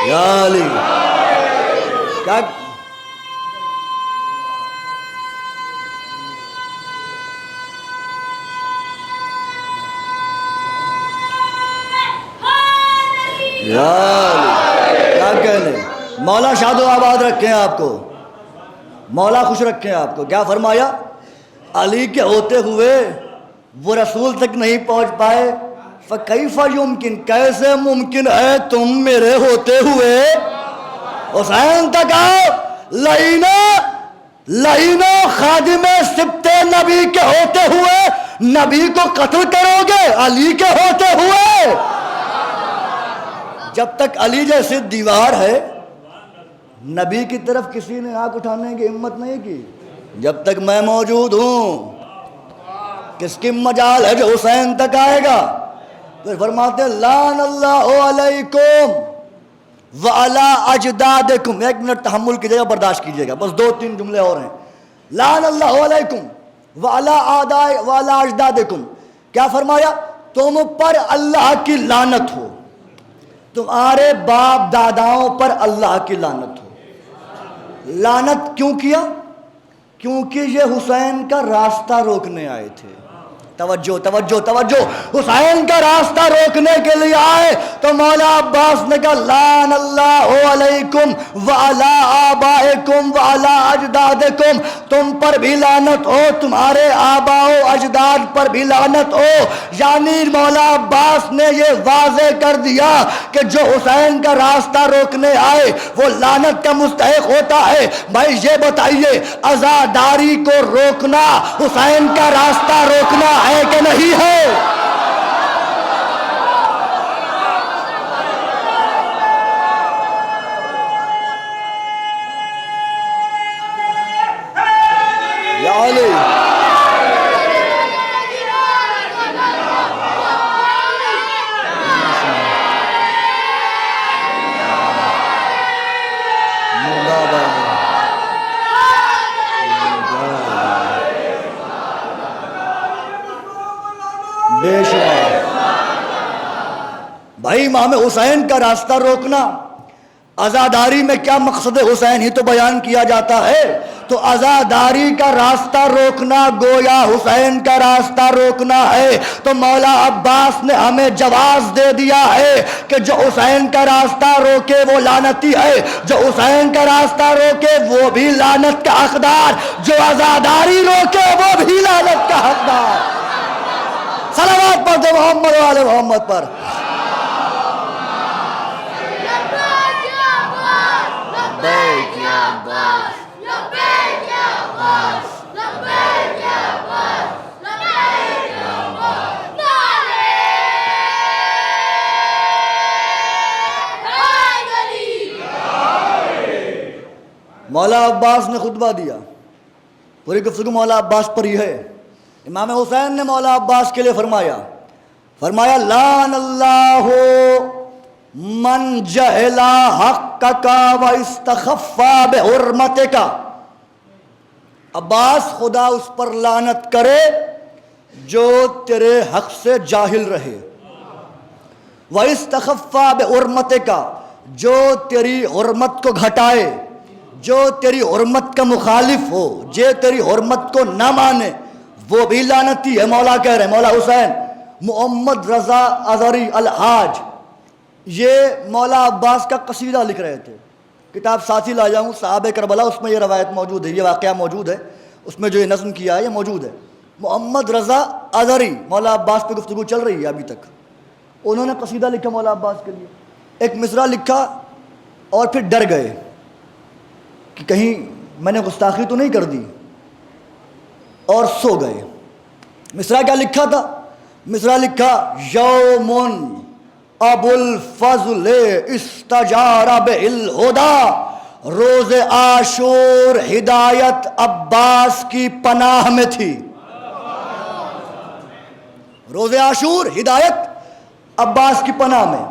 یا علی، کیا کہنے؟ مولا شاد و آباد رکھیں آپ کو، مولا خوش رکھیں آپ کو۔ کیا فرمایا؟ علی کے ہوتے ہوئے وہ رسول تک نہیں پہنچ پائے، فَكَيْفَ يُمْكِنُ، کیسے ممکن ہے تم میرے ہوتے ہوئے حسین تک آؤ؟ لعینو خادم سبت نبی کے ہوتے ہوئے نبی کو قتل کرو گے علی کے ہوتے ہوئے؟ جب تک علی جیسی دیوار ہے نبی کی طرف کسی نے آنکھ اٹھانے کی ہمت نہیں کی۔ جب تک میں موجود ہوں کس کی مجال ہے جو حسین تک آئے گا؟ پھر فرماتے ہیں لعن اللہ علیکم وعلی اجدادکم۔ ایک منٹ تحمل کیجئے گا، برداشت کیجئے گا، بس 2-3 جملے اور ہیں۔ لعن اللہ علیکم وعلی اجدادکم، کیا فرمایا؟ تم پر اللہ کی لعنت ہو، تمہارے باپ داداؤں پر اللہ کی لعنت ہو۔ لعنت کیوں کیا؟ کیونکہ یہ حسین کا راستہ روکنے آئے تھے۔ توجہ توجہ توجہ، حسین کا راستہ روکنے کے لیے آئے تو مولا عباس نے کہا لعن اللہ علیکم وعلی آبائکم وعلی اجدادکم، تم پر بھی لعنت ہو، تمہارے آباء و اجداد پر بھی لعنت ہو۔ یعنی مولا عباس نے یہ واضح کر دیا کہ جو حسین کا راستہ روکنے آئے وہ لعنت کا مستحق ہوتا ہے۔ بھائی یہ بتائیے عزاداری کو روکنا حسین کا راستہ روکنا ہے کہ نہیں ہے؟ یا علی، بے شمار بھائی امام حسین کا راستہ روکنا، عزاداری میں کیا مقصد حسین ہی تو بیان کیا جاتا ہے، تو عزاداری کا راستہ روکنا گویا حسین کا راستہ روکنا ہے۔ تو مولا عباس نے ہمیں جواز دے دیا ہے کہ جو حسین کا راستہ روکے وہ لعنتی ہے، جو حسین کا راستہ روکے وہ بھی لعنت کا حقدار، جو عزاداری روکے وہ بھی لعنت کا حقدار۔ صلوات پڑھ دے محمد و آل محمد پر۔ مولا مولا عباس نے خطبہ دیا، پوری گفتگو مولا عباس پر ہی ہے۔ امام حسین نے مولا عباس کے لیے فرمایا لعن اللہ من جہل حقک و استخف بحرمتک۔ عباس خدا اس پر لعنت کرے جو تیرے حق سے جاہل رہے، وَإِسْتَخَفَّ بِحُرْمَتِكَ جو تیری حرمت کو گھٹائے، جو تیری حرمت کا مخالف ہو، جو تیری حرمت کو نہ مانے، وہ بھی لعنتی ہے۔ مولا کہہ رہے ہیں، مولا حسین محمد رضا اظہری الحاج یہ مولا عباس کا قصیدہ لکھ رہے تھے۔ کتاب ساتھی لا جاؤں صحابہ کربلا، اس میں یہ روایت موجود ہے، یہ واقعہ موجود ہے، اس میں جو یہ نظم کیا ہے یہ موجود ہے۔ محمد رضا اظہری مولا عباس پہ گفتگو چل رہی ہے ابھی تک، انہوں نے قصیدہ لکھا مولا عباس کے لیے، ایک مصرع لکھا اور پھر ڈر گئے کہ کہیں میں نے گستاخی تو نہیں کر دی، اور سو گئے۔ مصرع کیا لکھا تھا؟ مصرع لکھا یومن ابو الفضل استجار بالہدی، روز عاشور ہدایت عباس کی پناہ میں تھی۔ روز عاشور ہدایت عباس کی پناہ میں۔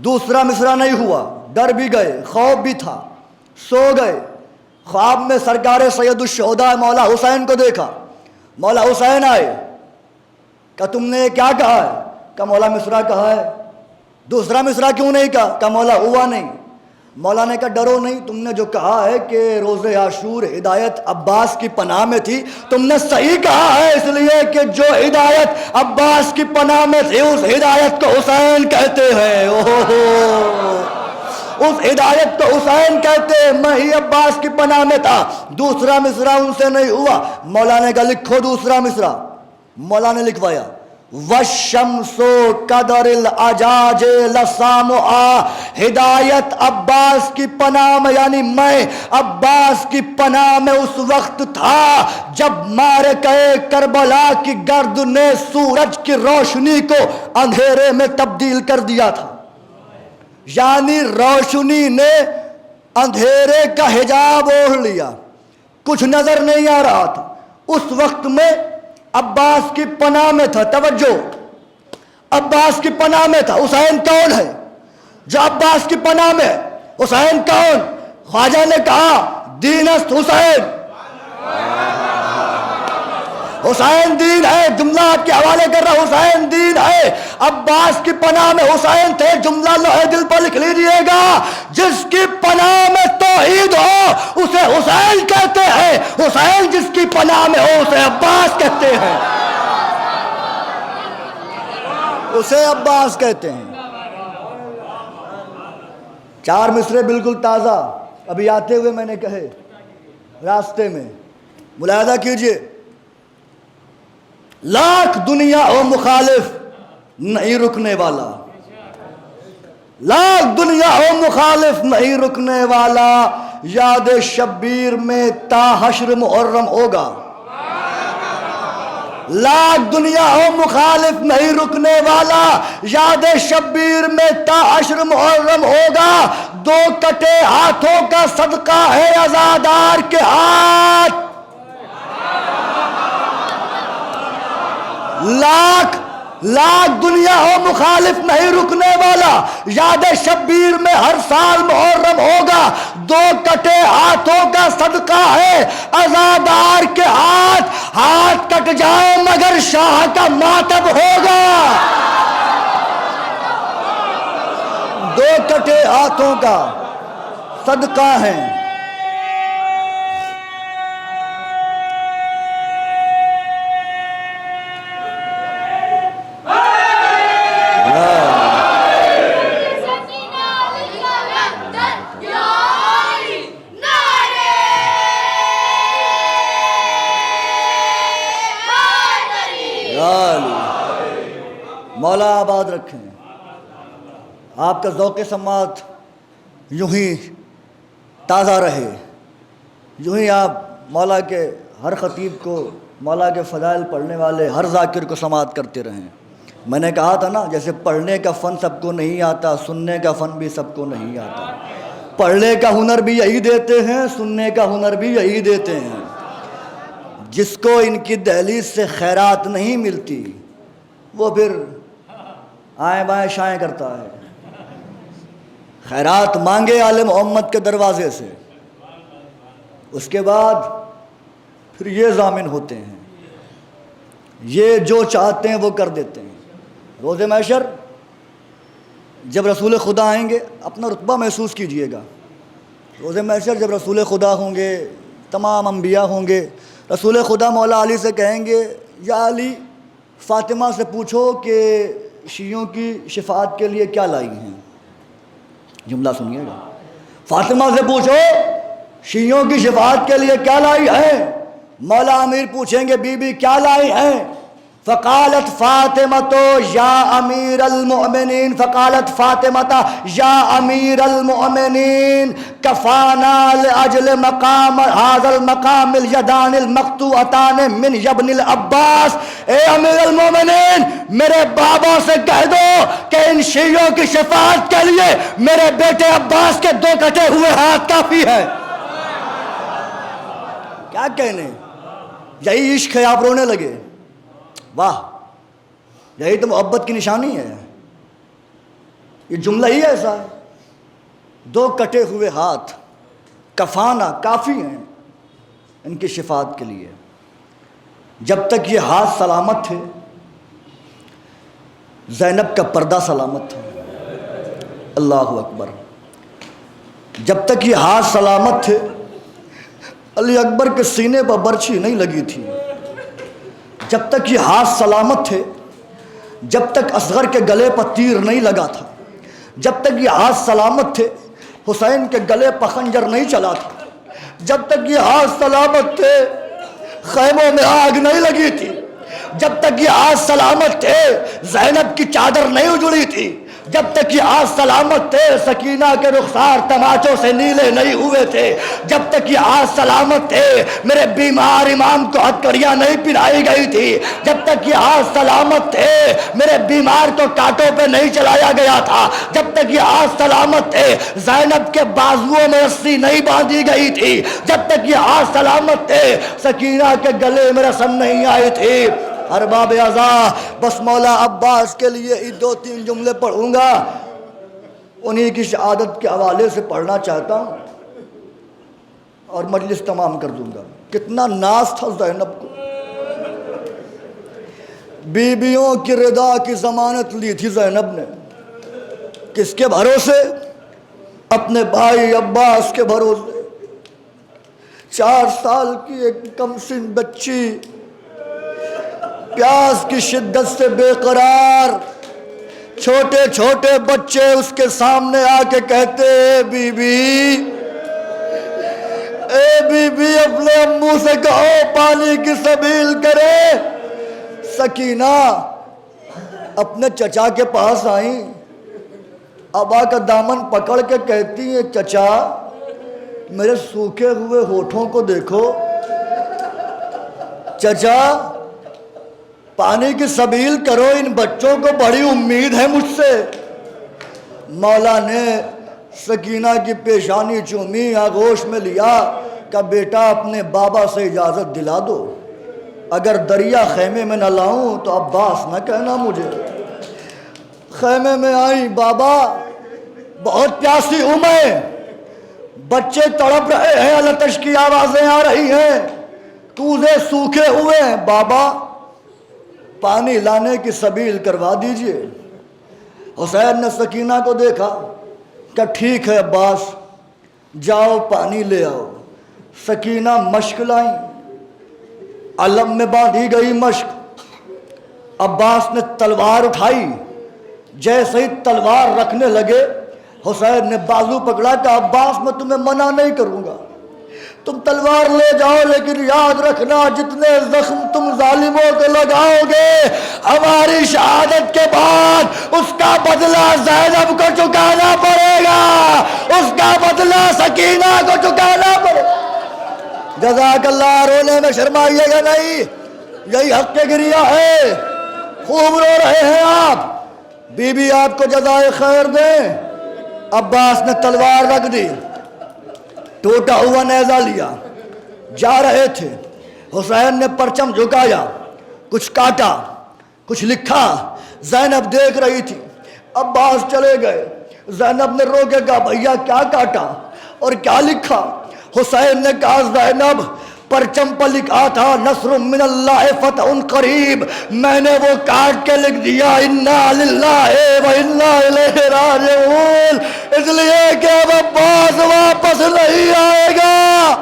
دوسرا مصرع نہیں ہوا، ڈر بھی گئے، خوف بھی تھا، سو گئے۔ خواب میں سرکار سید الشہداء مولا حسین کو دیکھا، مولا حسین آئے، کہا تم نے کیا کہا ہے؟ کہا مولا مصرع کہا ہے۔ دوسرا مصرع کیوں نہیں کہا؟ کہا مولا ہوا نہیں۔ مولا نے کہا ڈرو نہیں، تم نے جو کہا ہے کہ روز عاشور ہدایت عباس کی پناہ میں تھی، تم نے صحیح کہا ہے، اس لیے کہ جو ہدایت عباس کی پناہ میں تھی اس ہدایت کو حسین کہتے ہیں۔ اس ہدایت کو حسین کہتے ہیں، میں ہی عباس کی پناہ میں تھا۔ دوسرا مصرع ان سے نہیں ہوا۔ مولا نے کہا لکھو دوسرا مصرع۔ مولا نے لکھوایا وَالشَّمْسُ قَدَرِ الْعَجَاجِ لَسَامُعَا، ہدایت عباس کی پناہ میں، یعنی میں عباس کی پناہ میں اس وقت تھا جب معرکہ کربلا کی گرد نے سورج کی روشنی کو اندھیرے میں تبدیل کر دیا تھا، یعنی روشنی نے اندھیرے کا حجاب اوڑھ لیا، کچھ نظر نہیں آ رہا تھا۔ اس وقت میں عباس کی پناہ میں تھا۔ توجہ، عباس کی پناہ میں تھا۔ حسین کون ہے جو عباس کی پناہ میں ہے؟ حسین کون؟ خواجہ نے کہا دین است حسین، حسین دین ہے، جملہ آپ کے حوالے کر رہا، حسین دین ہے۔ عباس کی پناہ میں حسین تھے، جملہ لوہے دل پر لکھ لیجئے گا، جس کی پناہ میں توحید ہو اسے حسین کہتے ہیں، حسین جس کی پناہ میں ہو اسے عباس کہتے ہیں، اسے عباس کہتے ہیں۔ چار مصرے بالکل تازہ ابھی آتے ہوئے میں نے کہے راستے میں، ملاحظہ کیجئے۔ لاکھ دنیا ہو مخالف نہیں رکنے والا، لاکھ دنیا ہو مخالف نہیں رکنے والا، یاد شبیر میں تا حشر محرم ہوگا۔ لاکھ دنیا ہو مخالف نہیں رکنے والا، یاد شبیر میں تا حشر محرم ہوگا۔ دو کٹے ہاتھوں کا صدقہ ہے عزادار کے ہاتھ، لاکھ دنیا ہو مخالف نہیں رکنے والا، یاد شبیر میں ہر سال محرم ہوگا۔ دو کٹے ہاتھوں کا صدقہ ہے عزادار کے ہاتھ، ہاتھ کٹ جائے مگر شاہ کا ماتم ہوگا۔ دو کٹے ہاتھوں کا صدقہ ہے۔ مولا آباد رکھیں، آپ کا ذوق سماعت یوں ہی تازہ رہے، یوں ہی آپ مولا کے ہر خطیب کو، مولا کے فضائل پڑھنے والے ہر ذاکر کو سماعت کرتے رہیں۔ میں نے کہا تھا نا، جیسے پڑھنے کا فن سب کو نہیں آتا، سننے کا فن بھی سب کو نہیں آتا۔ پڑھنے کا ہنر بھی یہی دیتے ہیں، سننے کا ہنر بھی یہی دیتے ہیں۔ جس کو ان کی دہلیز سے خیرات نہیں ملتی وہ پھر آئیں بائیں شائیں کرتا ہے۔ خیرات مانگے آل محمد کے دروازے سے، اس کے بعد پھر یہ ضامن ہوتے ہیں، یہ جو چاہتے ہیں وہ کر دیتے ہیں۔ روز محشر جب رسول خدا آئیں گے، اپنا رتبہ محسوس کیجئے گا۔ روز محشر جب رسول خدا ہوں گے، تمام انبیاء ہوں گے، رسول خدا مولا علی سے کہیں گے یا علی فاطمہ سے پوچھو کہ شیعوں کی شفاعت کے لیے کیا لائی ہیں۔ جملہ سنیے گا، فاطمہ سے پوچھو شیعوں کی شفاعت کے لیے کیا لائی ہیں۔ مولا امیر پوچھیں گے بی بی کیا لائی ہیں؟ فقالت فاطمہ یا امیر المؤمنین، فقالت فاطمہ یا امیر المؤمنین کفانا لاجل مقام هذا المقام الیدان المقطوعتان من ابن العباس۔ اے امیر المؤمنین، میرے بابا سے کہہ دو کہ ان شیعوں کی شفاعت کے لیے میرے بیٹے عباس کے 2 کٹے ہوئے ہاتھ کافی ہے۔ کیا کہنے، یہی عشق ہے، آپ رونے لگے۔ واہ، یہی تو محبت کی نشانی ہے۔ یہ جملہ ہی ایسا ہے، 2 کٹے ہوئے ہاتھ کفانا کافی ہیں ان کی شفاعت کے لیے۔ جب تک یہ ہاتھ سلامت تھے زینب کا پردہ سلامت تھا۔ اللہ اکبر۔ جب تک یہ ہاتھ سلامت تھے علی اکبر کے سینے پر برچھی نہیں لگی تھی۔ جب تک یہ ہاتھ سلامت تھے، جب تک اصغر کے گلے پر تیر نہیں لگا تھا، جب تک یہ ہاتھ سلامت تھے حسین کے گلے پر خنجر نہیں چلا تھا، جب تک یہ ہاتھ سلامت تھے خیموں میں آگ نہیں لگی تھی، جب تک یہ ہاتھ سلامت تھے زینب کی چادر نہیں اجڑی تھی، جب تک یہ ہاتھ سلامت تھے سکینہ کے رخسار تماچوں سے نیلے نہیں ہوئے تھے، جب تک یہ ہاتھ سلامت تھے میرے بیمار امام کو ہتکڑیاں نہیں پہنائی گئی تھی، جب تک یہ ہاتھ سلامت تھے میرے بیمار کو کانٹوں پہ نہیں چلایا گیا تھا، جب تک یہ ہاتھ سلامت تھے زینب کے بازوؤں میں رسی نہیں باندھی گئی تھی، جب تک یہ ہاتھ سلامت تھے سکینہ کے گلے میں رسن نہیں آئی تھی۔ ارباب اعضاء، بس مولا عباس کے لیے 2-3 جملے پڑھوں گا، انہی کی شہادت کے حوالے سے پڑھنا چاہتا ہوں اور مجلس تمام کر دوں گا۔ کتنا ناز تھا زینب کو، بیویوں کی رضا کی ضمانت لی تھی زینب نے۔ کس کے بھروسے؟ اپنے بھائی عباس کے بھروسے۔ 4 سال کی ایک کم سن بچی پیاس کی شدت سے بے قرار، چھوٹے چھوٹے بچے اس کے سامنے آ کے کہتے اے بی بی اپنے امو سے کہو پانی کی سبیل کرے۔ سکینہ اپنے چچا کے پاس آئیں، ابا کا دامن پکڑ کے کہتی ہیں چچا میرے سوکھے ہوئے ہونٹوں کو دیکھو، چچا پانی کی سبیل کرو، ان بچوں کو بڑی امید ہے مجھ سے۔ مولا نے سکینہ کی پیشانی چومی، آغوش میں لیا کہ بیٹا اپنے بابا سے اجازت دلا دو، اگر دریا خیمے میں نہ لاؤں تو عباس نہ کہنا مجھے۔ خیمے میں آئی، بابا بہت پیاسی ہوں میں، بچے تڑپ رہے ہیں، التش کی آوازیں آ رہی ہیں، کوزے سوکھے ہوئے ہیں، بابا پانی لانے کی سبیل کروا دیجئے۔ حسین نے سکینہ کو دیکھا کہ ٹھیک ہے عباس جاؤ پانی لے آؤ۔ سکینہ مشک لائیں، علم میں باندھی گئی مشک۔ عباس نے تلوار اٹھائی، جیسے ہی تلوار رکھنے لگے حسین نے بازو پکڑا کہ عباس میں تمہیں منع نہیں کروں گا، تم تلوار لے جاؤ، لیکن یاد رکھنا جتنے زخم تم ظالموں کو لگاؤ گے ہماری شہادت کے بعد اس کا بدلہ زینب کو چکانا پڑے گا، اس کا بدلہ سکینہ کو چکانا پڑے گا۔ جزاک اللہ، رونے میں شرمائیے گا نہیں، یہی حق گریہ ہے، خوب رو رہے ہیں آپ، بی بی آپ کو جزائے خیر دیں۔ عباس نے تلوار رکھ دی، ٹوٹا ہوا نیزہ لیا، جا رہے تھے، حسین نے پرچم جھکایا، کچھ کاٹا، کچھ لکھا، زینب دیکھ رہی تھی، عباس چلے گئے، زینب نے رو کے کہا بھیا کیا کاٹا اور کیا لکھا؟ حسین نے کہا زینب پرچم پر لکھا تھا نصر من اللہ فتح قریب، میں نے وہ کاٹ کے لکھ دیا انا للہ و انا الیہ راجعون، اس لیے کہ اب عباس واپس نہیں آئے گا۔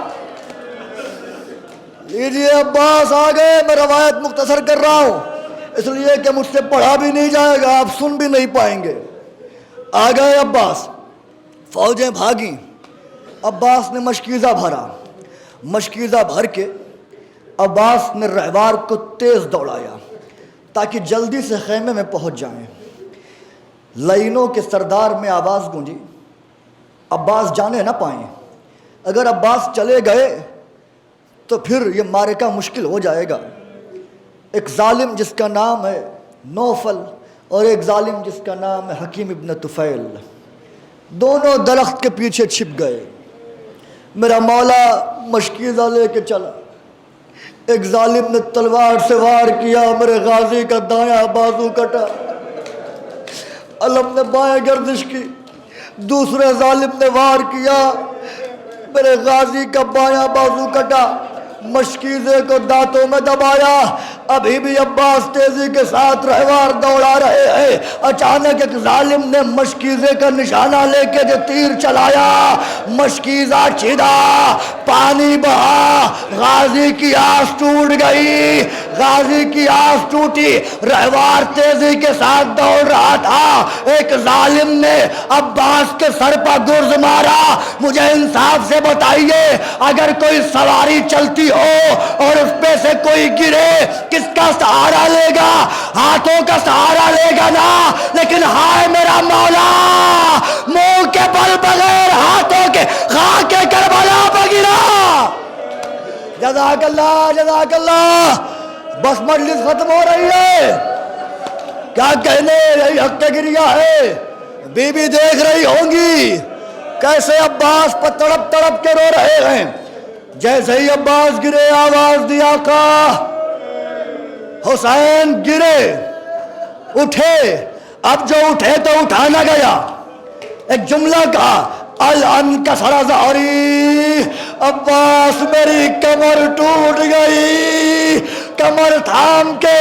لیجیے عباس آ گئے، میں روایت مختصر کر رہا ہوں اس لیے کہ مجھ سے پڑھا بھی نہیں جائے گا، آپ سن بھی نہیں پائیں گے۔ آ گئے عباس، فوجیں بھاگیں، عباس نے مشکیزہ بھرا، مشکیزہ بھر کے عباس نے رہوار کو تیز دوڑایا تاکہ جلدی سے خیمے میں پہنچ جائیں۔ لائنوں کے سردار میں آواز گونجی، عباس جانے نہ پائیں، اگر عباس چلے گئے تو پھر یہ معرکہ مشکل ہو جائے گا۔ ایک ظالم جس کا نام ہے نوفل اور ایک ظالم جس کا نام ہے حکیم ابن طفیل، دونوں درخت کے پیچھے چھپ گئے۔ میرا مولا مشکیزہ لے کے چلا، ایک ظالم نے تلوار سے وار کیا، میرے غازی کا دایاں بازو کٹا، علم نے بائیں گردش کی، دوسرے ظالم نے وار کیا، میرے غازی کا بایاں بازو کٹا، مشکیزے کو دانتوں میں دبایا۔ ابھی بھی عباس تیزی کے ساتھ رہوار دوڑا رہے ہیں، اچانک ایک ظالم نے مشکیزے کا نشانہ لے کے جو تیر چلایا، مشکیزہ چھدا، پانی بہا، غازی کی آس ٹوٹ گئی، غازی کی آس ٹوٹی، رہوار تیزی کے ساتھ دوڑ رہا تھا، ایک ظالم نے عباس کے سر پر گرز مارا۔ مجھے انصاف سے بتائیے اگر کوئی سواری چلتی ہو اور اس پہ سے کوئی گرے کس کا سہارا لے گا؟ ہاتھوں کا سہارا لے گا نا، لیکن ہائے میرا مولا منہ کے بل بغیر ہاتھوں کے خاک کے کربلا پہ گرا۔ جزاک اللہ جزاک اللہ۔ بس مجلس ختم ہو رہی ہے، کیا کہنے، یہی حق گریا ہے۔ بی بی دیکھ رہی ہوں گی کیسے عباس پر تڑپ تڑپ کے رو رہے ہیں۔ جیسے ہی عباس گرے آواز دی آقا، حسین گرے، اٹھے، اب جو اٹھے تو اٹھانا گیا، ایک جملہ کہا الانکسر ظہری، عباس میری کمر ٹوٹ گئی، کمر تھام کے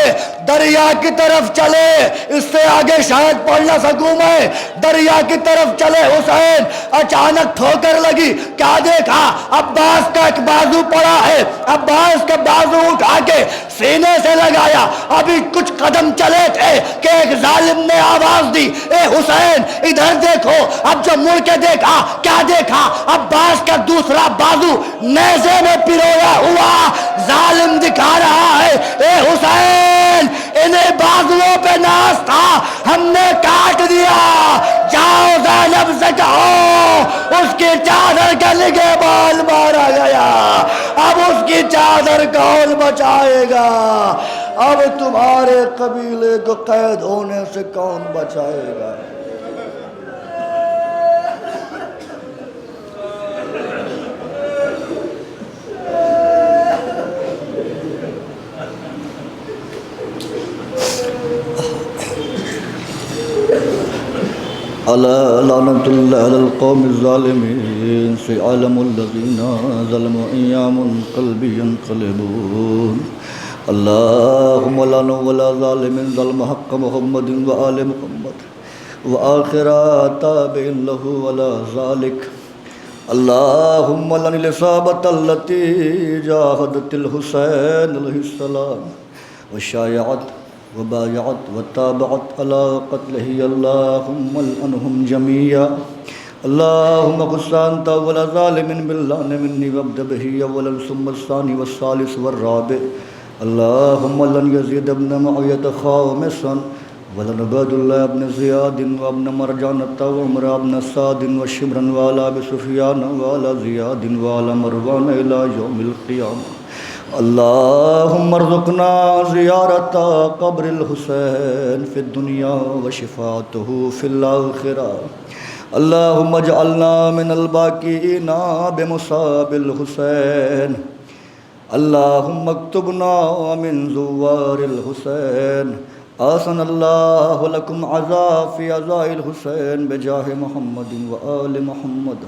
دریا کی طرف چلے، اس سے آگے شاید پڑھ نہ سکوں میں، دریا کی طرف چلے حسین، اچانک ٹھوکر لگی، کیا دیکھا؟ عباس کا ایک بازو پڑا ہے، عباس کا بازو اٹھا کے سینے سے لگایا، ابھی کچھ قدم چلے تھے کہ ایک ظالم نے آواز دی اے حسین ادھر دیکھو۔ اب جو مڑ کے دیکھا، کیا دیکھا؟ عباس کا دوسرا بازو نیزے میں پرویا ہوا، ظالم دکھا رہا ہے اے حسین انہیں بازوؤں پہ ناز تھا، ہم نے کاٹ دیا، جاؤ زینب سے کہو اس کی چادر کا نگہبان مارا گیا، اب اس کی چادر کون بچائے گا؟ اب تمہارے قبیلے کو قید ہونے سے کون بچائے گا؟ الا لعنت اللہ علی القوم الظالمین سيعلم الذین ظلموا ایام قلبی ينقلبون اللهم لا ولا ظالم ظلم حق محمد وآل محمد وآخر تابع له ولا ذلك اللهم لن الإصابة التي جاهدت الحسين عليه السلام وشايعت وبايعت وتابعت على قتله اللهم العنهم جميعا اللهم خص أنت ولا ظالم باللعن مني وابدأ به أولا ثم الثاني والثالث والرابع اللهم لن يزيد ابن معية خامسا ولن عباد الله ابن زياد وابن مرجانة وعمر ابن سعد وشمرا وعلى أبي سفيان وعلى زياد وعلى مروان إلى يوم القيامة اللهم ارزقنا زيارة قبر الحسين في الدنيا وشفاعته في الآخرة اللهم اجعلنا من الباقين بمصاب الحسين اللهم اكتبنا من زوار الحسين آسن الله لكم عزا في عزاء الحسين بجاه محمد وآل محمد